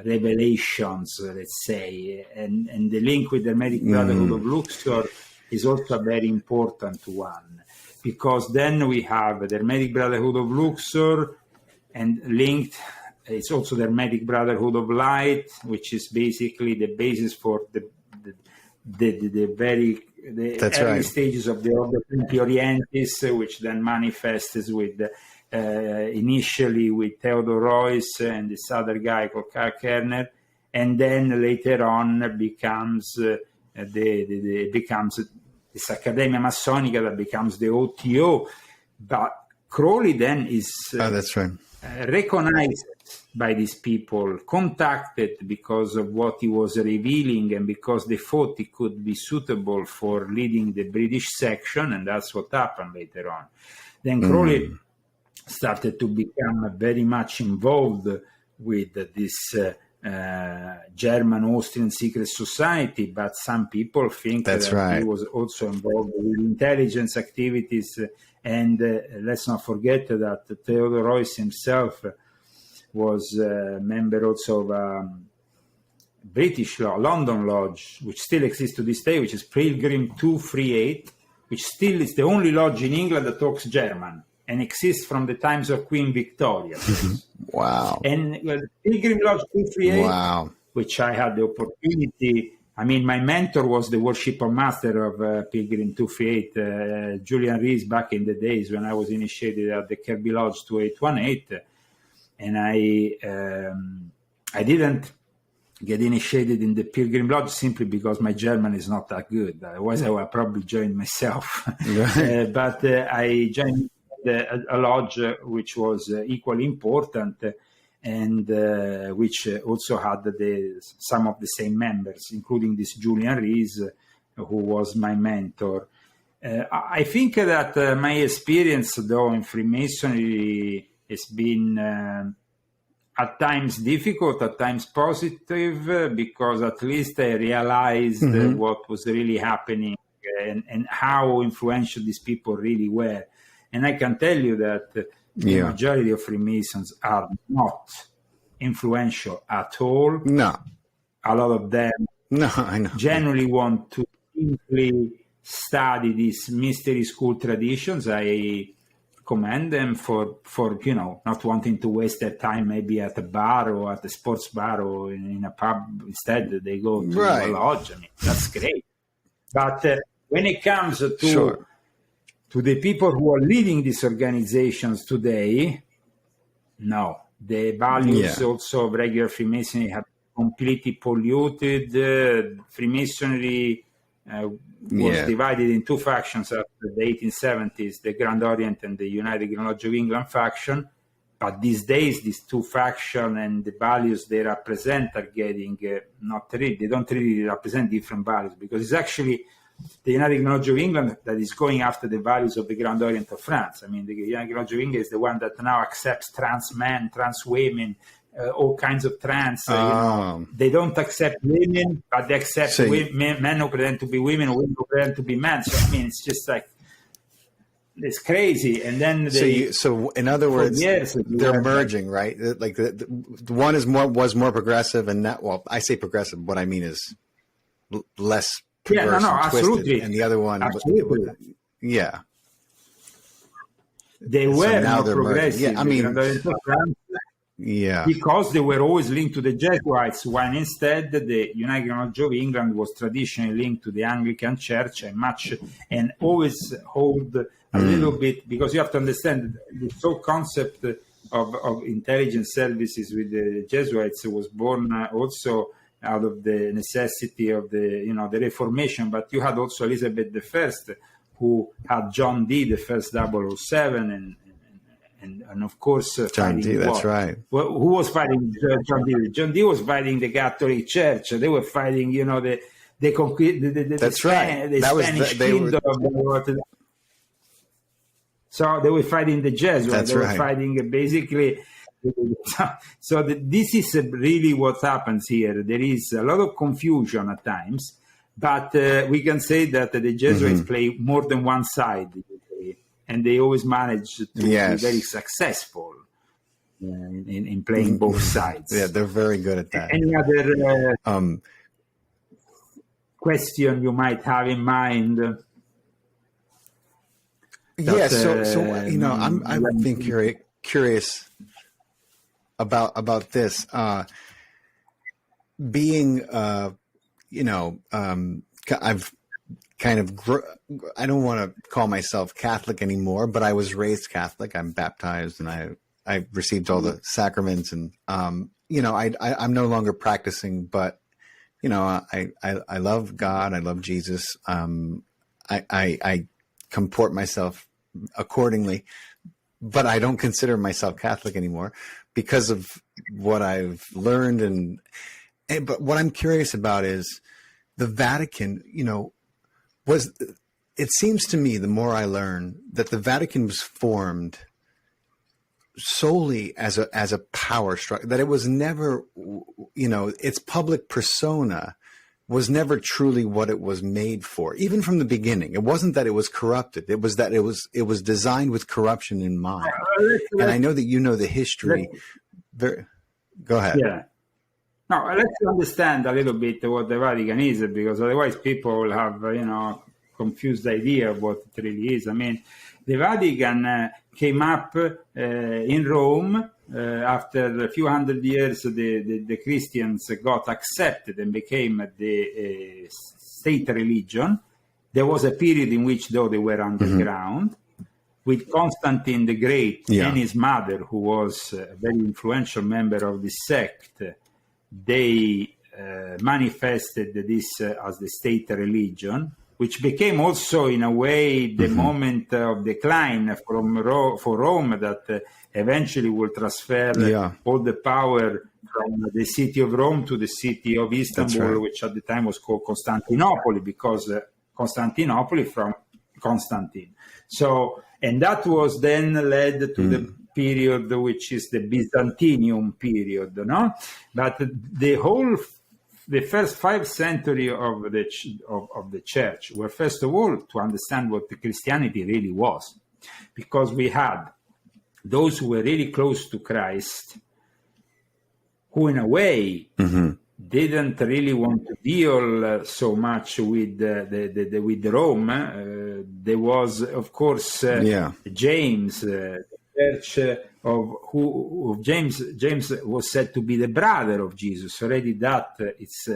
revelations, let's say, and the link with the Hermetic Brotherhood of Luxor is also a very important one, because then we have the Hermetic Brotherhood of Luxor, and linked, it's also the Hermetic Brotherhood of Light, which is basically the basis for the early stages of the Ordo Principi Orientis, which then manifests with initially with Theodor Reuss and this other guy called Karl Kerner, and then later on becomes this Accademia Massonica that becomes the OTO. But Crowley then is that's right. Recognized by these people, contacted because of what he was revealing and because they thought he could be suitable for leading the British section, and that's what happened later on. Then Crowley started to become very much involved with this German-Austrian secret society, but some people think that he was also involved with intelligence activities. And let's not forget that Theodor Reuss himself was a member also of British London Lodge, which still exists to this day, which is Pilgrim 238, which still is the only lodge in England that talks German and exists from the times of Queen Victoria. Wow. And Pilgrim Lodge 238, which I had the opportunity, I mean, my mentor was the worshipper master of Pilgrim 238, Julian Rees, back in the days when I was initiated at the Kirby Lodge 2818. And I didn't get initiated in the Pilgrim Lodge simply because my German is not that good. Otherwise, I would probably join myself. But I joined a lodge which was equally important, and which also had some of the same members, including this Julian Rees, who was my mentor. I think that my experience, though, in Freemasonry has been at times difficult, at times positive, because at least I realized what was really happening and how influential these people really were. And I can tell you that the majority of Freemasons are not influential at all. No. A lot of them generally want to simply study these mystery school traditions. I commend them for not wanting to waste their time maybe at a bar or at a sports bar or in a pub. Instead, they go to a lodge. I mean, that's great. But when it comes to the people who are leading these organizations today, no. The values also of regular Freemasonry have completely polluted. Freemasonry was divided in two factions after the 1870s, the Grand Orient and the United Grand Lodge of England faction. But these days, these two factions and the values they represent are getting they don't really represent different values, because it's actually the United Grand Lodge of England that is going after the values of the Grand Orient of France. I mean, the United Grand Lodge of England is the one that now accepts trans men, trans women, all kinds of trans. They don't accept women, but they accept men who pretend to be women or women who pretend to be men. So, I mean, it's just like, it's crazy. And then so in other words, they're merging, right? Like the one was more progressive, and that, well, I say progressive. What I mean is less perverse and twisted, absolutely. And the other one, yeah, they were more progressive. Yeah, I mean, yeah, because they were always linked to the Jesuits, when instead the United Church of England was traditionally linked to the Anglican Church, and always hold a little bit, because you have to understand the whole concept of intelligence services with the Jesuits was born also out of the necessity of the Reformation. But you had also Elizabeth I, who had John Dee, the first 007, and of course John Dee. That's right. Well, who was fighting John Dee? John Dee was fighting the Catholic Church. They were fighting, the that's right. The Spanish kingdom. So they were fighting the Jesuits. That's they were right. fighting basically. So this is really what happens here. There is a lot of confusion at times, but we can say that the Jesuits play more than one side, and they always manage to be very successful in playing both sides. Yeah, they're very good at that. Any other question you might have in mind? I've been curious about this. I've kind of I don't want to call myself Catholic anymore, but I was raised Catholic. I'm baptized, and I received all the sacraments, and I'm no longer practicing, but I love God. I love Jesus. I comport myself accordingly, but I don't consider myself Catholic anymore because of what I've learned. But what I'm curious about is the Vatican, it seems to me, the more I learn, that the Vatican was formed solely as a power structure, that it was never, its public persona was never truly what it was made for, even from the beginning. It wasn't that it was corrupted. It was that it was designed with corruption in mind. And I know that you know the history. Go ahead. Yeah. Now, let's understand a little bit what the Vatican is, because otherwise people will have, confused idea of what it really is. I mean, the Vatican came up in Rome. After a few hundred years, the Christians got accepted and became the state religion. There was a period in which, though, they were underground. With Constantine the Great and his mother, who was a very influential member of the sect, they manifested this as the state religion, which became also, in a way, the moment of decline for Rome, that eventually will transfer all the power from the city of Rome to the city of Istanbul, which at the time was called Constantinople, because Constantinople from Constantine. So, and that was then led to the period which is the Byzantium period, no? But the first 5 centuries of the church were, first of all, to understand what the Christianity really was, because we had those who were really close to Christ, who in a way didn't really want to deal so much with with Rome. There was, of course, James, the church of James. James was said to be the brother of Jesus. Already that it's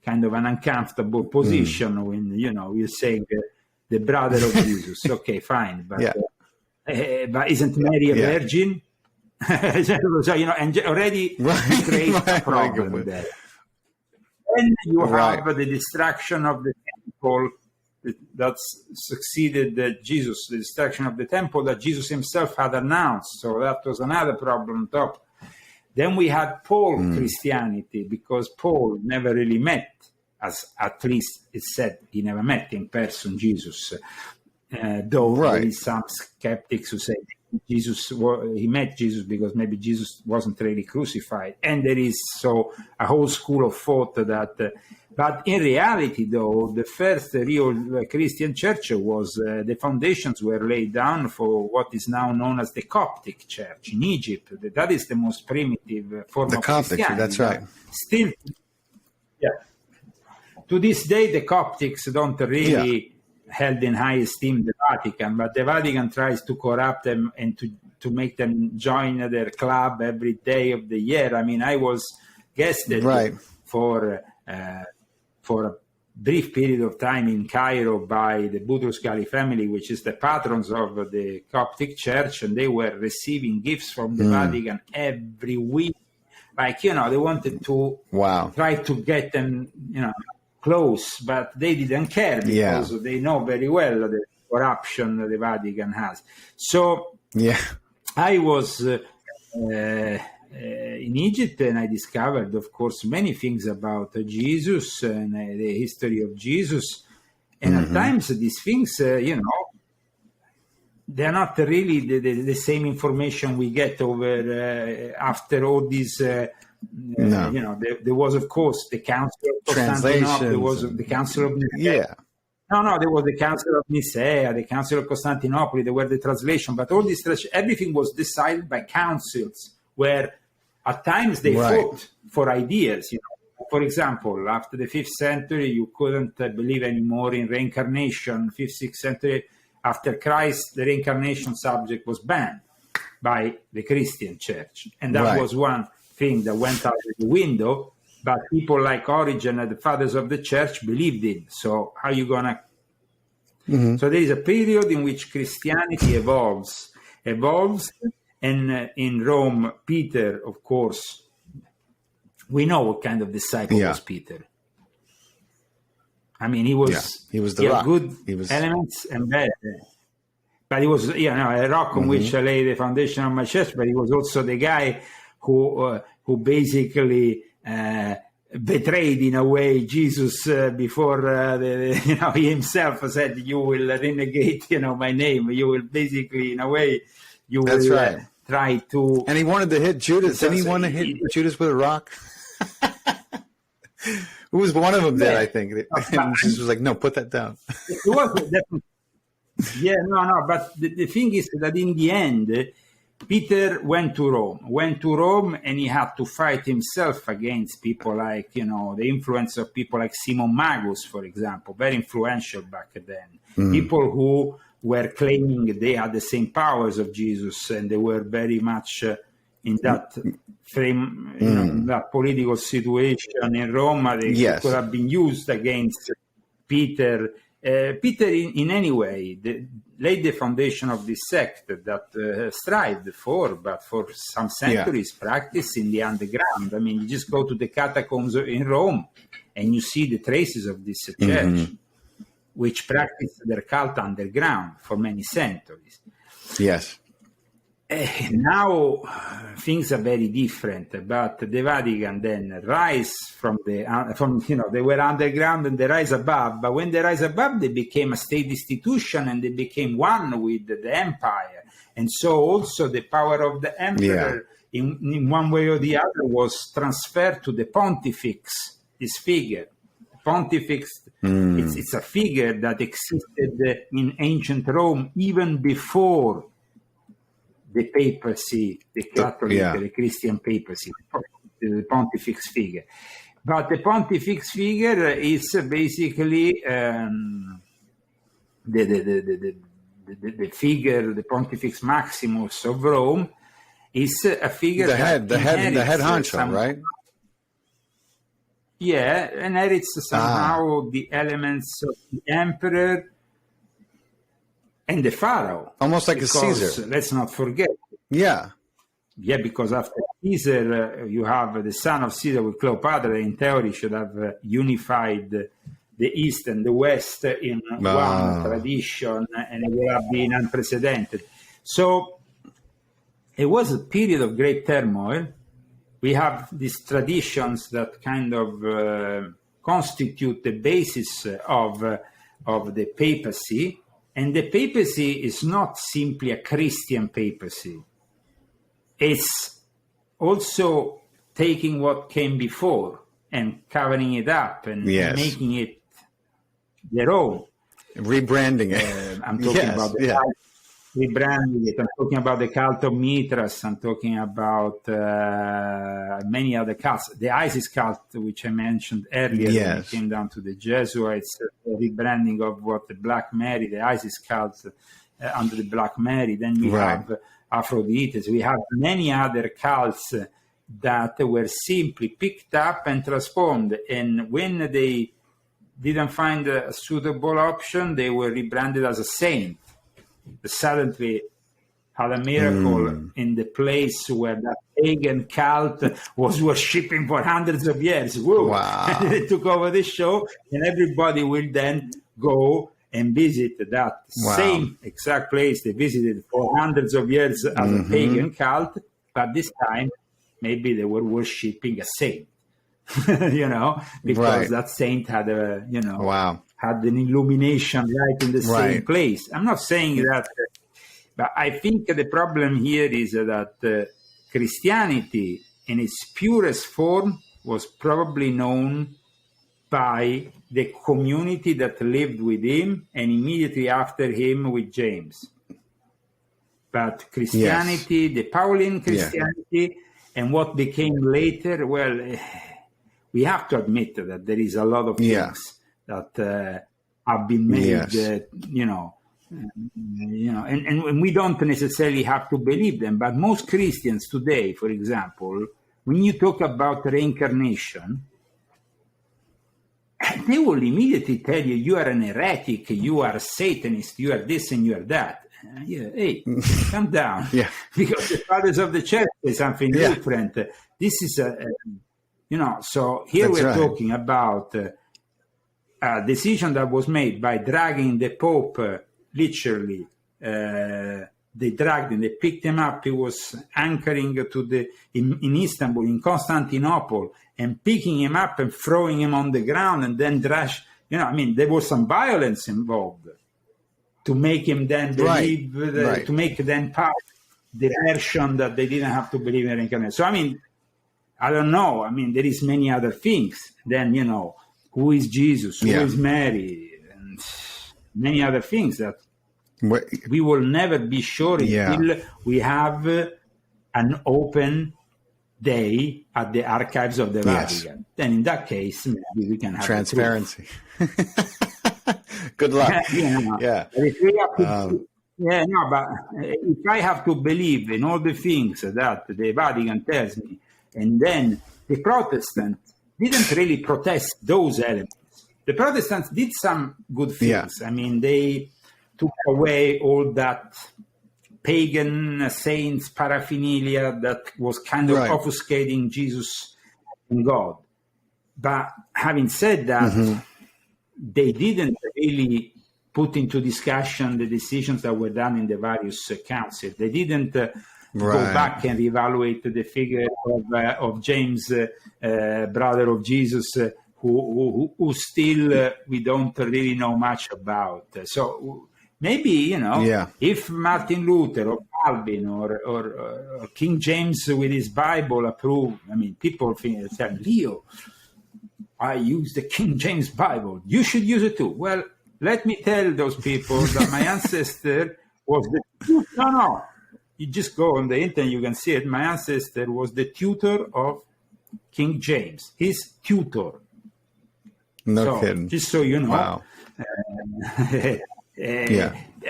kind of an uncomfortable position when you're saying the brother of Jesus. Okay, fine, but isn't Mary a virgin? So, and already creates a problem there. Then you have the destruction of the temple that succeeded Jesus, the destruction of the temple that Jesus himself had announced. So that was another problem on top. Then we had Paul Christianity, because Paul never really met, as at least it said, he never met in person Jesus. Though there is some skeptics who say he met Jesus because maybe Jesus wasn't really crucified. And there is a whole school of thought that, but in reality, though, the first real Christian church was, the foundations were laid down for what is now known as the Coptic Church in Egypt. That is the most primitive form of Christianity. That's right. Still, yeah. To this day, the Coptics don't really held in high esteem the Vatican, but the Vatican tries to corrupt them and to make them join their club every day of the year. I mean, I was guested for a brief period of time in Cairo by the Boutros Ghali family, which is the patrons of the Coptic Church, and they were receiving gifts from the Vatican every week. Like, they wanted to try to get them, close, but they didn't care because they know very well the corruption the Vatican has. So I was in Egypt, and I discovered, of course, many things about Jesus and the history of Jesus. And at times these things, they're not really the same information we get over after all these. There was, of course, the Council of Constantinople. There was the Council of Nicaea. There was the Council of Nicaea, the Council of Constantinople. There were the translation, but all this, everything was decided by councils, where at times they fought for ideas. For example, after the 5th century, you couldn't believe anymore in reincarnation. 5th, 6th century, after Christ, the reincarnation subject was banned by the Christian Church, and that was one thing that went out of the window, but people like Origen and the fathers of the church believed in. So how are you gonna? So there is a period in which Christianity evolves, and in Rome, Peter, of course, we know what kind of disciple was Peter. I mean, he was the rock. Good elements and bad. But he was, a rock on which I lay the foundation of my church. But he was also the guy who basically betrayed, in a way, Jesus before he himself said, "You will renegade, my name. You will basically, in a way, you will try to." And he wanted to hit Judas. Didn't he want to hit Judas with a rock? Who was one of them there? I think. And Jesus was like, "No, put that down." It was definitely. But the thing is that in the end, Peter went to Rome, and he had to fight himself against people like, the influence of people like Simon Magus, for example, very influential back then. People who were claiming they had the same powers of Jesus, and they were very much in that frame, in that political situation in Rome. They could have been used against Peter. Peter, in any way, laid the foundation of this sect that strived but for some centuries practiced in the underground. I mean, you just go to the catacombs in Rome and you see the traces of this church, which practiced their cult underground for many centuries. Yes. Now things are very different, but the Vatican then rise from they were underground and they rise above. But when they rise above, they became a state institution and they became one with the empire. And so also the power of the emperor, in one way or the other, was transferred to the pontifex. This figure, pontifex, it's a figure that existed in ancient Rome even before the papacy, the Catholic, the Christian papacy, the pontifex figure. But the pontifex figure is basically the figure, the Pontifex Maximus of Rome, is a figure the head honcho, right? Yeah, inherits somehow the elements of the emperor and the pharaoh. Almost like a Caesar. Let's not forget. Yeah, because after Caesar, you have the son of Caesar with Cleopatra. In theory, should have unified the East and the West in one tradition, and it would have been unprecedented. So it was a period of great turmoil. We have these traditions that kind of constitute the basis of the papacy. And the papacy is not simply a Christian papacy. It's also taking what came before and covering it up and making it their own. Rebranding it. I'm talking about rebranding it. I'm talking about the cult of Mithras. I'm talking about many other cults. The Isis cult, which I mentioned earlier, when it came down to the Jesuits, the rebranding of what the Black Mary, the Isis cult under the Black Mary. Then we have Aphrodite. We have many other cults that were simply picked up and transformed. And when they didn't find a suitable option, they were rebranded as a saint. Suddenly had a miracle in the place where that pagan cult was worshipping for hundreds of years. Whoa. Wow. And they took over the show, and everybody will then go and visit that same exact place they visited for hundreds of years as a pagan cult, but this time maybe they were worshipping a saint, because that saint had had an illumination right in the same place. I'm not saying that, but I think the problem here is that Christianity in its purest form was probably known by the community that lived with him and immediately after him with James. But Christianity, the Pauline Christianity, and what became later, well, we have to admit that there is a lot of things that have been made, and we don't necessarily have to believe them. But most Christians today, for example, when you talk about reincarnation, they will immediately tell you, you are an heretic, you are a Satanist, you are this and you are that. Hey, calm down. Because the fathers of the church say something different. This is so here we're talking about a decision that was made by dragging the Pope, literally. They dragged him, they picked him up. He was anchoring to in Istanbul, in Constantinople, and picking him up and throwing him on the ground and then there was some violence involved to make him then believe, to make them pass the version that they didn't have to believe in reincarnation. So, I don't know. There is many other things. Then, who is Jesus? Who is Mary? And many other things that we will never be sure until we have an open day at the archives of the Vatican. Then in that case, maybe we can have transparency. Good luck. But if we have to, but if I have to believe in all the things that the Vatican tells me, and then the Protestants didn't really protest those elements. The Protestants did some good things. They took away all that pagan saints paraphernalia that was kind of obfuscating Jesus and God. But having said that, they didn't really put into discussion the decisions that were done in the various councils. They didn't go back and reevaluate the figure of James, brother of Jesus, who still we don't really know much about. So maybe, if Martin Luther or Calvin or King James with his Bible approved, people think, Leo, I use the King James Bible. You should use it too. Well, let me tell those people that my ancestor was no. You just go on the internet, you can see it. My ancestor was the tutor of King James, his tutor. No kidding. Just so you know. Wow.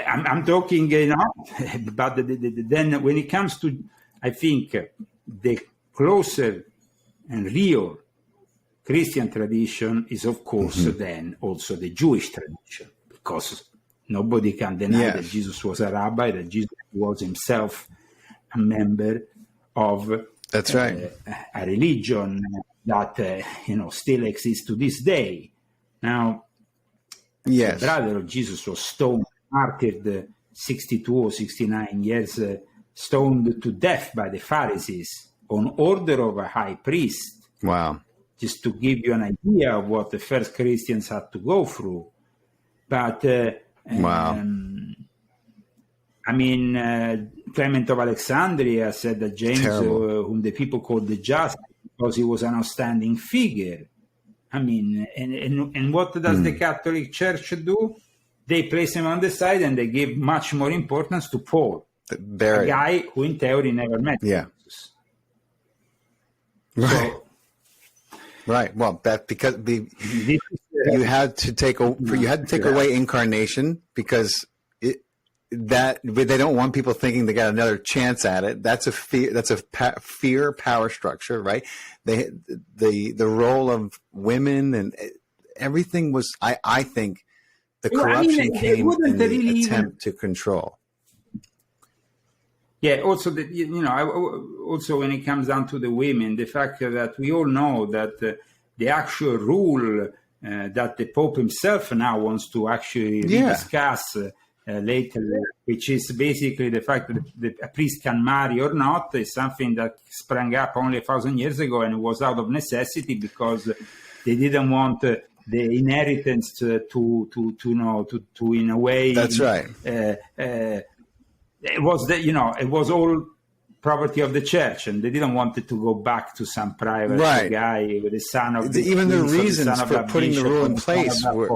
I'm talking, but then when it comes to, I think, the closer and real Christian tradition is, of course, then also the Jewish tradition, because nobody can deny that Jesus was a rabbi, that Jesus was himself a member of a religion that still exists to this day. Now, the brother of Jesus was stoned, martyred 62 or 69 years, stoned to death by the Pharisees on order of a high priest. Wow. Just to give you an idea of what the first Christians had to go through. But I mean, Clement of Alexandria said that James, whom the people called the Just, because he was an outstanding figure. I mean, and what does the Catholic Church do? They place him on the side and they give much more importance to Paul, a guy who in theory never met Jesus. Right. So, right. Well, that because you had to take away incarnation because but they don't want people thinking they got another chance at it. That's a fear. That's a fear power structure, right? The role of women and everything was. I think the corruption came in the attempt to control. Yeah. Also, also when it comes down to the women, the fact that we all know that the actual rule that the Pope himself now wants to actually discuss. Later, which is basically the fact that a priest can marry or not, is something that sprang up only 1,000 years ago, and it was out of necessity because they didn't want the inheritance to in a way. That's right. It was all property of the church, and they didn't want it to go back to some private guy with the son of the even the reasons for putting the rule in place were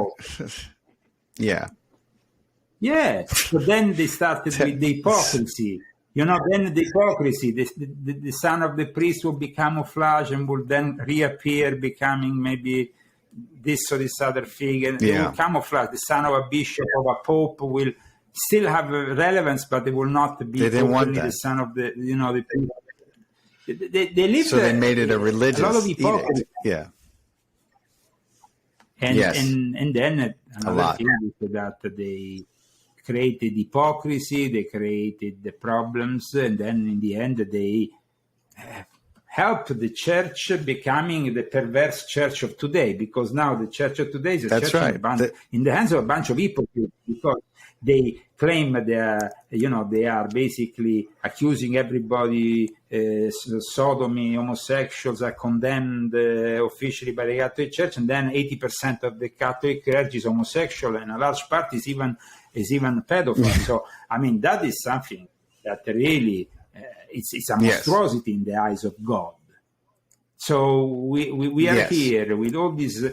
Yeah, but then they started with the hypocrisy. Then the hypocrisy, the son of the priest will be camouflaged and will then reappear becoming maybe this or this other figure. They will camouflage. The son of a bishop or a pope will still have relevance, but they will not be the son of the priest. They lived so they made it a religious a lot of hypocrisy. Yeah. And then another thing is that they created hypocrisy, they created the problems, and then in the end they helped the church becoming the perverse church of today, because now the church of today is a church in the hands of a bunch of hypocrites, because they claim they are basically accusing everybody, sodomy, homosexuals are condemned officially by the Catholic Church, and then 80% of the Catholic clergy is homosexual, and a large part is even pedophile. So, I mean, that is something that really it's a monstrosity in the eyes of God. So we are here with all these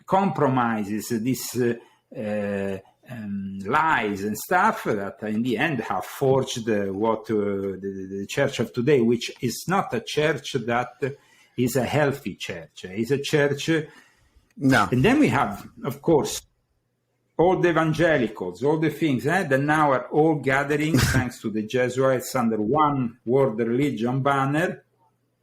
compromises, these lies and stuff that in the end have forged what the church of today, which is not a church that is a healthy church. It's a church. No. And then we have, of course, all the evangelicals, all the things that now are all gathering thanks to the Jesuits under one world religion banner.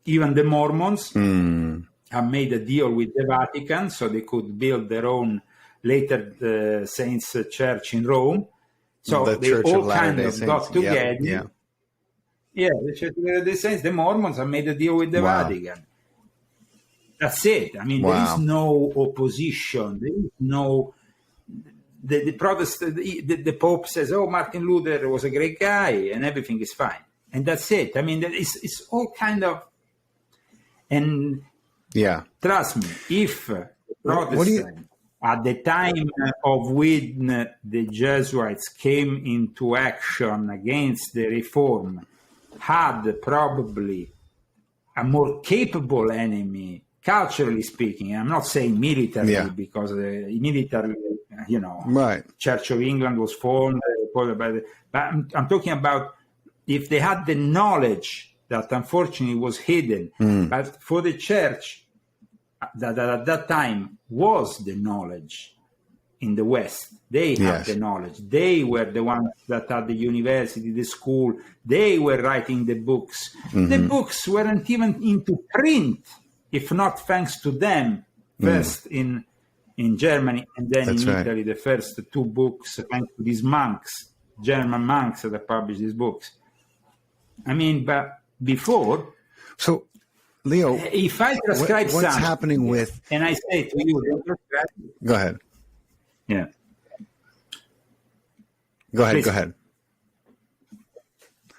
Even the Mormons have made a deal with the Vatican so they could build their own later the Saints Church in Rome. So they all kind of got together. The Church of the Saints, the Mormons have made a deal with the Vatican. That's it. I mean, there is no opposition. There is no... The Protestant, the Pope says, "Oh, Martin Luther was a great guy, and everything is fine," and that's it. I mean, it's all kind of, and trust me, if Protestant at the time of when the Jesuits came into action against the Reform, had probably a more capable enemy, culturally speaking. I'm not saying militarily, because military. Church of England was formed, but I'm talking about if they had the knowledge that unfortunately was hidden, but for the church that at that time was the knowledge in the West. They had the knowledge. They were the ones that at the university, the school, they were writing the books. The books weren't even into print, if not thanks to them, first in Germany, and then in Italy, the first two books, thanks to these monks, German monks that published these books. I mean, but before... So, Leo, if I prescribe what's happening with... And I say to you, don't prescribe... Go ahead. Yeah. Go ahead, go ahead.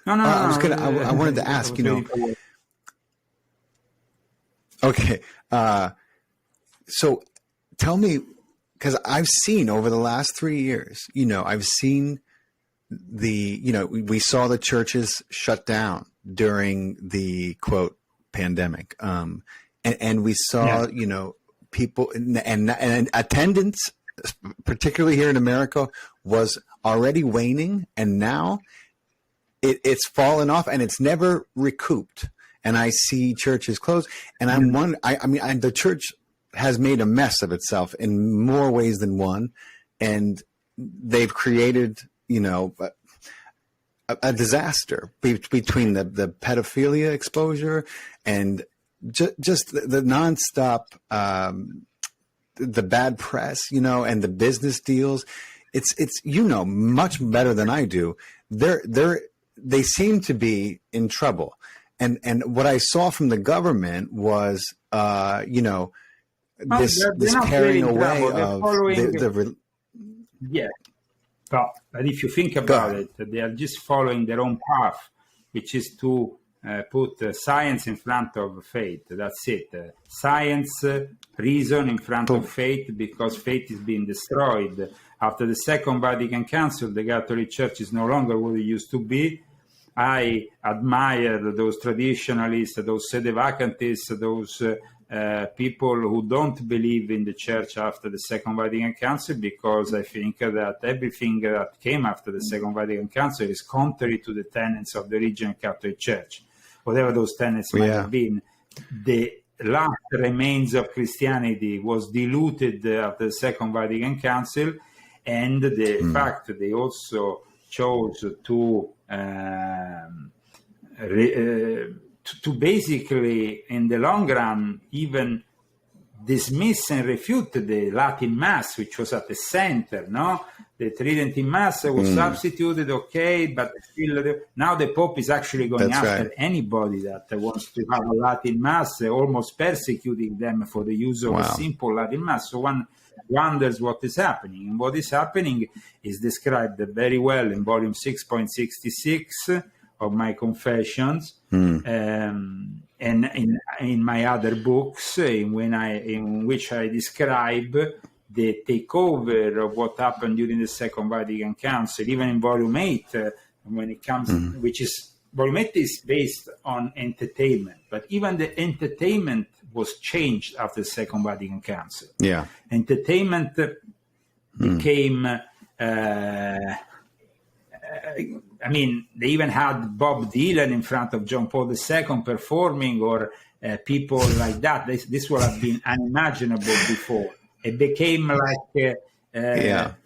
No. I wanted to ask, Okay. So... Tell me, because I've seen over the last 3 years, I've seen we saw the churches shut down during the quote pandemic. And we saw, people and attendance, particularly here in America, was already waning, and now it's fallen off, and it's never recouped. And I see churches close, and the church has made a mess of itself in more ways than one, and they've created, a disaster between the pedophilia exposure and just the nonstop, the bad press, and the business deals. It's much better than I do. They seem to be in trouble. And what I saw from the government was, this carrying away of yeah. But if you think about it, they are just following their own path, which is to put science in front of faith. That's it. Science, reason in front of faith, because faith is being destroyed. After the Second Vatican Council, the Catholic Church is no longer what it used to be. I admire those traditionalists, those sedevacantists, those people who don't believe in the church after the Second Vatican Council, because I think that everything that came after the Second Vatican Council is contrary to the tenets of the original Catholic Church. Whatever those tenets might have been, the last remains of Christianity was diluted after the Second Vatican Council, and the fact they also chose to basically, in the long run, even dismiss and refute the Latin Mass, which was at the center, no? The Tridentine Mass was substituted, but still, now the Pope is actually going after anybody that wants to have a Latin Mass, almost persecuting them for the use of a simple Latin Mass. So one wonders what is happening. And what is happening is described very well in volume 6.66 of my Confessions, and in my other books, in which I describe the takeover of what happened during the Second Vatican Council. Even in volume 8, when it comes, volume 8 is based on entertainment, but even the entertainment was changed after the Second Vatican Council. Yeah, entertainment became. They even had Bob Dylan in front of John Paul II performing, or people like that. This would have been unimaginable before. It became like, let's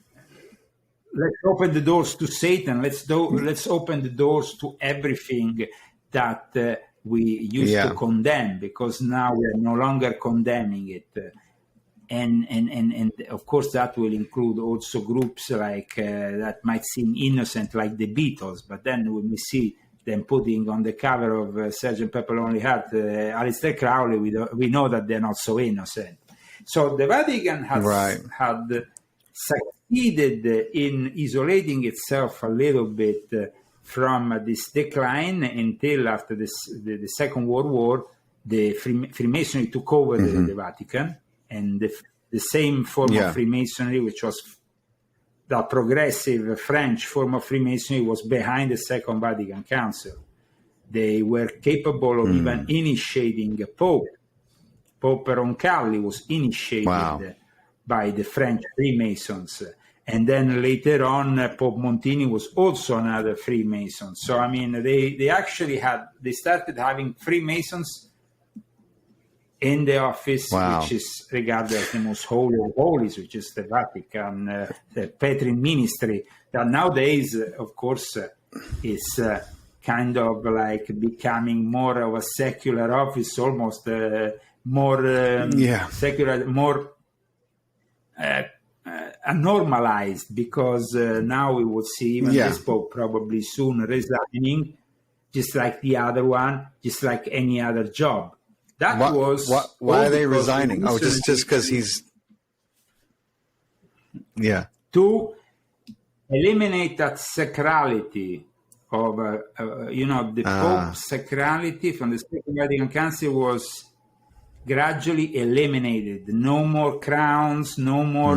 open the doors to Satan. Let's open the doors to everything that we used to condemn, because now we are no longer condemning it. And of course that will include also groups like that might seem innocent, like the Beatles, but then when we see them putting on the cover of Sgt. Pepper Lonely Heart Aleister Crowley, we know that they're not so innocent. So the Vatican had succeeded in isolating itself a little bit from this decline until after the Second World War, the Freemasonry took over the Vatican. And the same form of Freemasonry, which was the progressive French form of Freemasonry, was behind the Second Vatican Council. They were capable of even initiating a Pope. Pope Roncalli was initiated by the French Freemasons. And then later on, Pope Montini was also another Freemason. So, they actually started having Freemasons in the office, which is regarded as the most holy of holies, which is the Vatican, the Petrine Ministry, that nowadays, of course, is kind of like becoming more of a secular office, almost more secular, more normalized, because now we would see even this Pope probably soon resigning, just like the other one, just like any other job. Why are they resigning? Just because he's to eliminate that sacrality of the Pope's sacrality from the Second Vatican Council was gradually eliminated. No more crowns, no more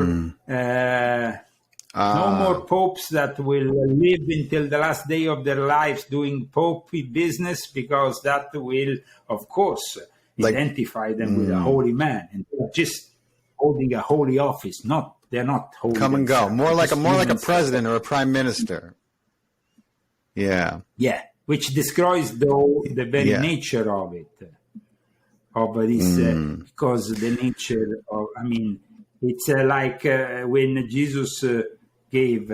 no more popes that will live until the last day of their lives doing popey business, because that will, of course, identify them with a holy man, and just holding a holy office. They're not holy. Come and go. More like a president or a prime minister. Yeah. Yeah, which destroys the very nature of it, of this, because the nature of, I mean, it's like when Jesus gave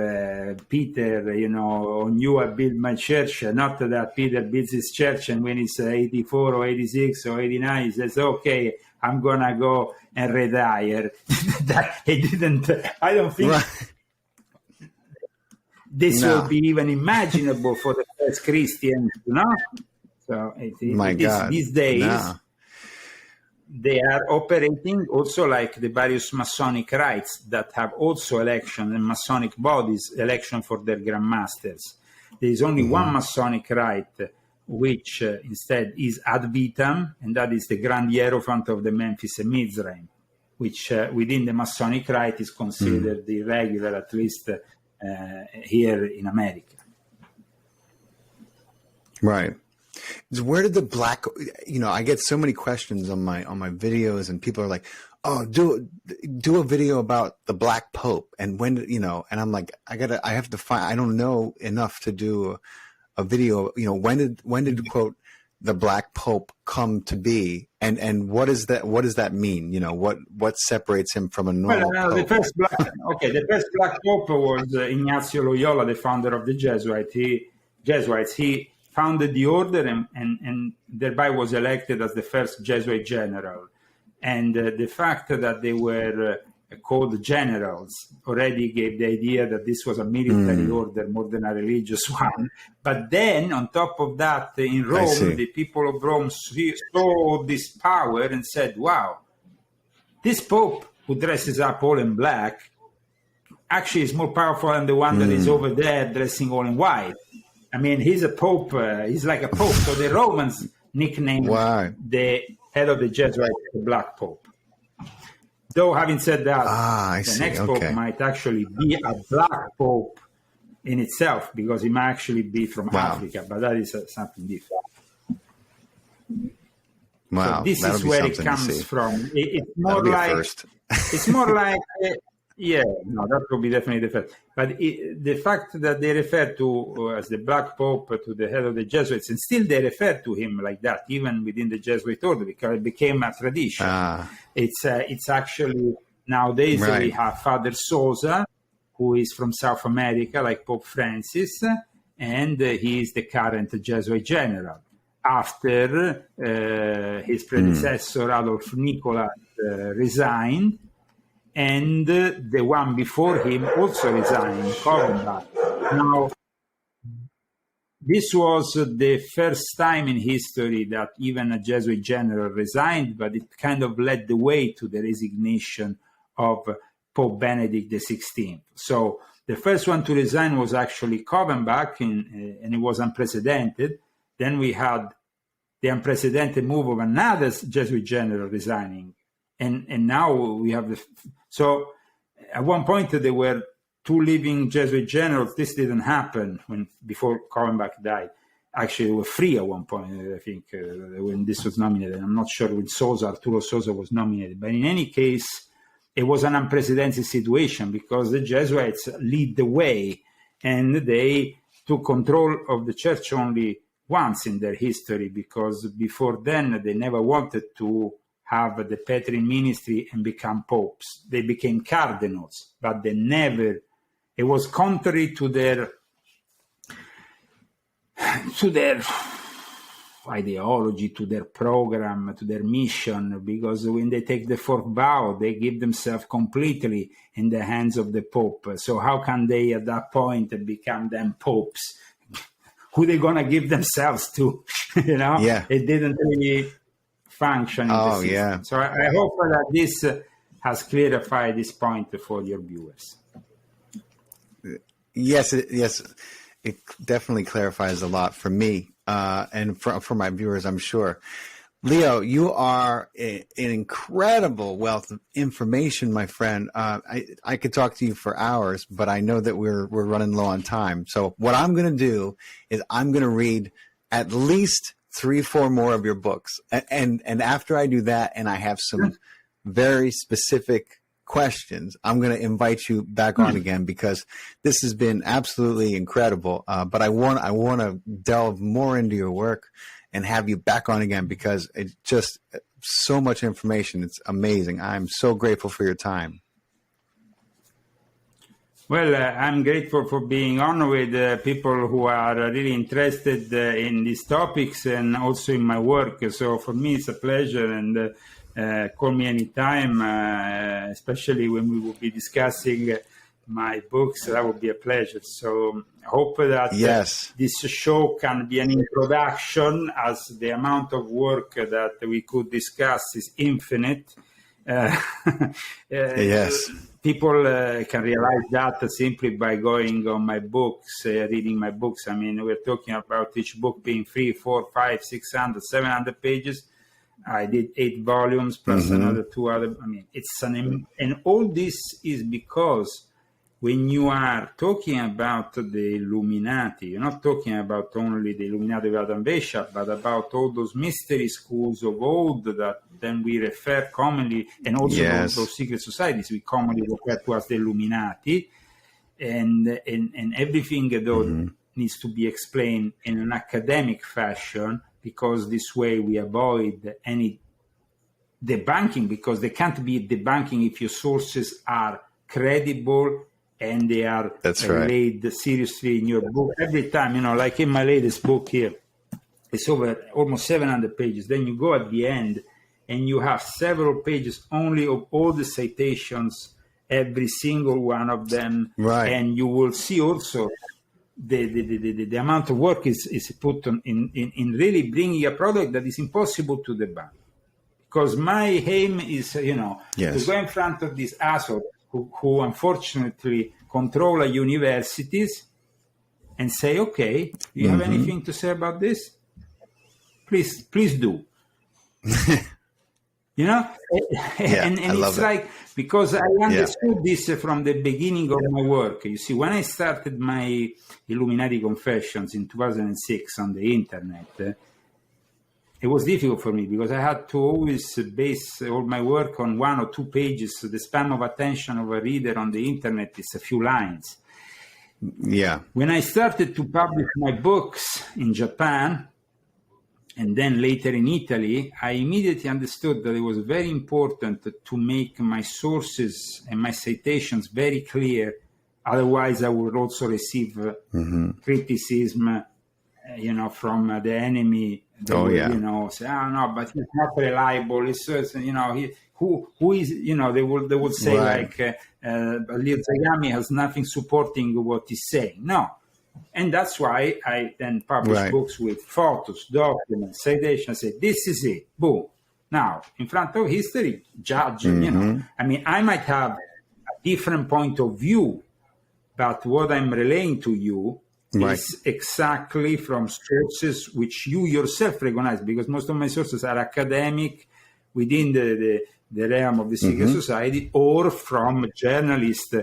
Peter, on you I build my church. Not that Peter builds his church, and when he's 84 or 86 or 89, he says, okay, I'm going to go and retire. He didn't, I don't think this will be even imaginable for the first Christians, So these days, they are operating also like the various Masonic rites that have also election, and Masonic bodies election for their grandmasters. There is only one Masonic rite, which instead is ad vitam, and that is the Grand Hierophant of the Memphis and Mizraim, which within the Masonic rite is considered irregular, at least here in America. Right. Where did the black, I get so many questions on my videos, and people are like, oh, do a video about the Black Pope. And when, and I'm like, I have to find, I don't know enough to do a video, when did quote the Black Pope come to be, and what does that mean? What separates him from a normal Pope? The first Black Pope was Ignazio Loyola, the founder of the Jesuits. He founded the order and thereby was elected as the first Jesuit general. And the fact that they were called generals already gave the idea that this was a military order more than a religious one. But then, on top of that, in Rome, the people of Rome saw this power and said, wow, this Pope who dresses up all in black actually is more powerful than the one that is over there dressing all in white. I mean, he's a Pope. He's like a Pope. So the Romans nicknamed the head of the Jesuits the Black Pope. Though, having said that, the next Pope might actually be a Black Pope in itself, because he might actually be from Africa, but that is something different. Wow, so this is where it comes from. It's more like that will be definitely the first. But the fact that they refer to as the Black Pope to the head of the Jesuits, and still they refer to him like that, even within the Jesuit order, because it became a tradition. It's actually, nowadays we have Father Sosa, who is from South America, like Pope Francis, and he is the current Jesuit general. After his predecessor, Adolf Nicolas, resigned, and the one before him also resigned, Covenbach. Now, this was the first time in history that even a Jesuit general resigned, but it kind of led the way to the resignation of Pope Benedict XVI. So the first one to resign was actually Covenbach, and it was unprecedented. Then we had the unprecedented move of another Jesuit general resigning. And now we have so at one point there were two living Jesuit generals. This didn't happen before Covenbach died. Actually, there were three at one point, I think, when this was nominated. I'm not sure when Arturo Sosa was nominated. But in any case, it was an unprecedented situation, because the Jesuits lead the way, and they took control of the church only once in their history, because before then they never wanted to have the Petrine ministry and become popes. They became cardinals, but they never, it was contrary to their ideology, to their program, to their mission, because when they take the fourth vow, they give themselves completely in the hands of the Pope. So how can they at that point become them popes? Who they gonna give themselves to? It didn't really function in the system. So I hope that this has clarified this point for your viewers. Yes, it definitely clarifies a lot for me and for my viewers, I'm sure. Leo, you are an incredible wealth of information, my friend. I could talk to you for hours, but I know that we're running low on time. So what I'm going to do is I'm going to read at least 3-4 more of your books. And after I do that, and I have some very specific questions, I'm going to invite you back on again, because this has been absolutely incredible. But I want to delve more into your work and have you back on again, because it's just so much information. It's amazing. I'm so grateful for your time. Well, I'm grateful for being on with people who are really interested in these topics and also in my work. So for me, it's a pleasure, and call me anytime, especially when we will be discussing my books. That would be a pleasure. So I hope that this show can be an introduction, as the amount of work that we could discuss is infinite. People can realize that simply by going on my books, reading my books. I mean, we're talking about each book being 3, 4, 5, 600, 700 pages. I did 8 volumes plus another 2 other. I mean, it's and all this is because when you are talking about the Illuminati, you're not talking about only the Illuminati of Adam Weishaupt, but about all those mystery schools of old that then we refer commonly, and also those secret societies we commonly refer to as the Illuminati, and everything though needs to be explained in an academic fashion, because this way we avoid any debunking, because they can't be debunking if your sources are credible and they are laid seriously in your book. Every time, like in my latest book here, it's over almost 700 pages. Then you go at the end and you have several pages only of all the citations, every single one of them. Right. And you will see also the amount of work is put on in really bringing a product that is impossible to debunk. Because my aim is, to go in front of these assholes who unfortunately control universities and say, okay, do you have anything to say about this? Please do. And it's like, because I understood this from the beginning of my work. You see, when I started my Illuminati Confessions in 2006 on the internet, it was difficult for me because I had to always base all my work on 1 or 2 pages. So the span of attention of a reader on the internet is a few lines. Yeah. When I started to publish my books in Japan, and then later in Italy, I immediately understood that it was very important to make my sources and my citations very clear. Otherwise, I would also receive criticism, from the enemy. They would, say, oh, no, but he's not reliable. It's, who is, they would say Leo Zagami has nothing supporting what he's saying. No. And that's why I then publish books with photos, documents, citations. I say, this is it. Boom. Now, in front of history, judge, I mean, I might have a different point of view, but what I'm relaying to you is exactly from sources which you yourself recognize, because most of my sources are academic within the realm of the secret society, or from journalists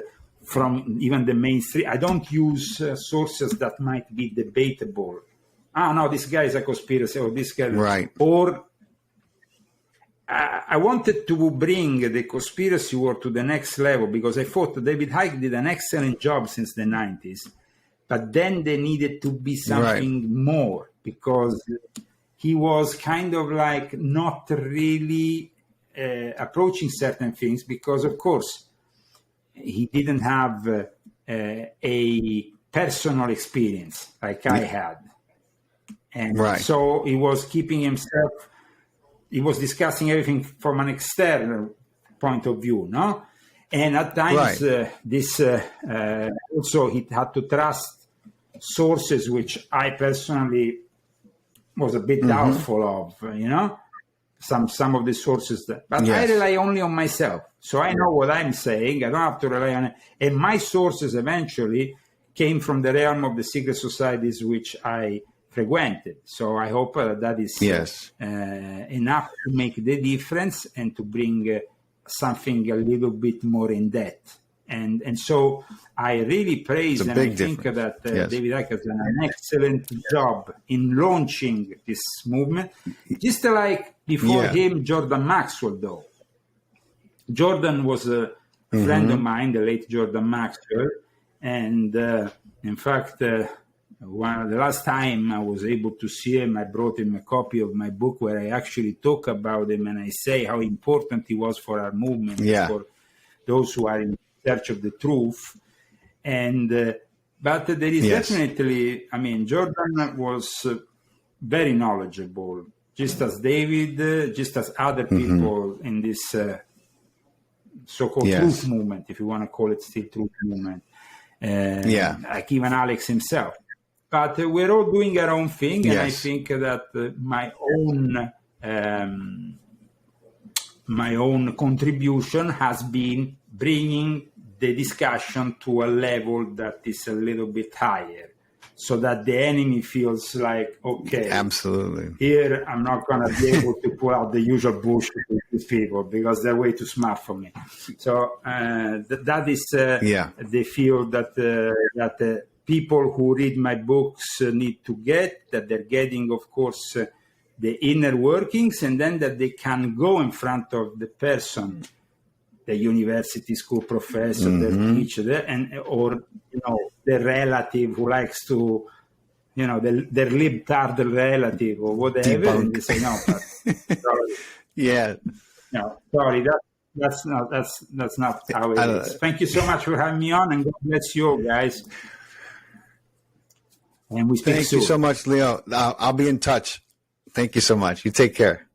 from even the mainstream. I don't use sources that might be debatable. No, this guy is a conspiracy, or this guy. Or I wanted to bring the conspiracy world to the next level, because I thought David Icke did an excellent job since the 90s. But then there needed to be something more, because he was kind of like not really approaching certain things, because, of course, he didn't have a personal experience like I had. And so he was keeping himself, he was discussing everything from an external point of view, no? And at times, also he had to trust sources which I personally was a bit doubtful of, some of the sources. But I rely only on myself. So I know what I'm saying. I don't have to rely on it. And my sources eventually came from the realm of the secret societies which I frequented. So I hope that is enough to make the difference and to bring something a little bit more in depth. And so I really praise and I think that David Icke has done an excellent job in launching this movement. Just like before him, Jordan Maxwell, though. Jordan was a friend of mine, the late Jordan Maxwell. And in fact, the last time I was able to see him, I brought him a copy of my book where I actually talk about him and I say how important he was for our movement, for those who are in search of the truth. And but there is definitely, I mean, Jordan was very knowledgeable, just as David, just as other people in this so-called truth movement, if you want to call it still truth movement, like even Alex himself. But we're all doing our own thing, and I think that my own contribution has been bringing the discussion to a level that is a little bit higher, so that the enemy feels like, okay, absolutely, here I'm not going to be able to pull out the usual bullshit with these people because they're way too smart for me. So that is the field that people who read my books need to get, that they're getting, of course, the inner workings, and then that they can go in front of the person, the university school professor, the teacher, or the relative who likes to, their libtard relative or whatever, and they say no, sorry. No, sorry, that's not how it is. Thank you so much for having me on, and God bless you all, guys. And we speak soon. Thank you so much, Leo. I'll be in touch. Thank you so much. You take care.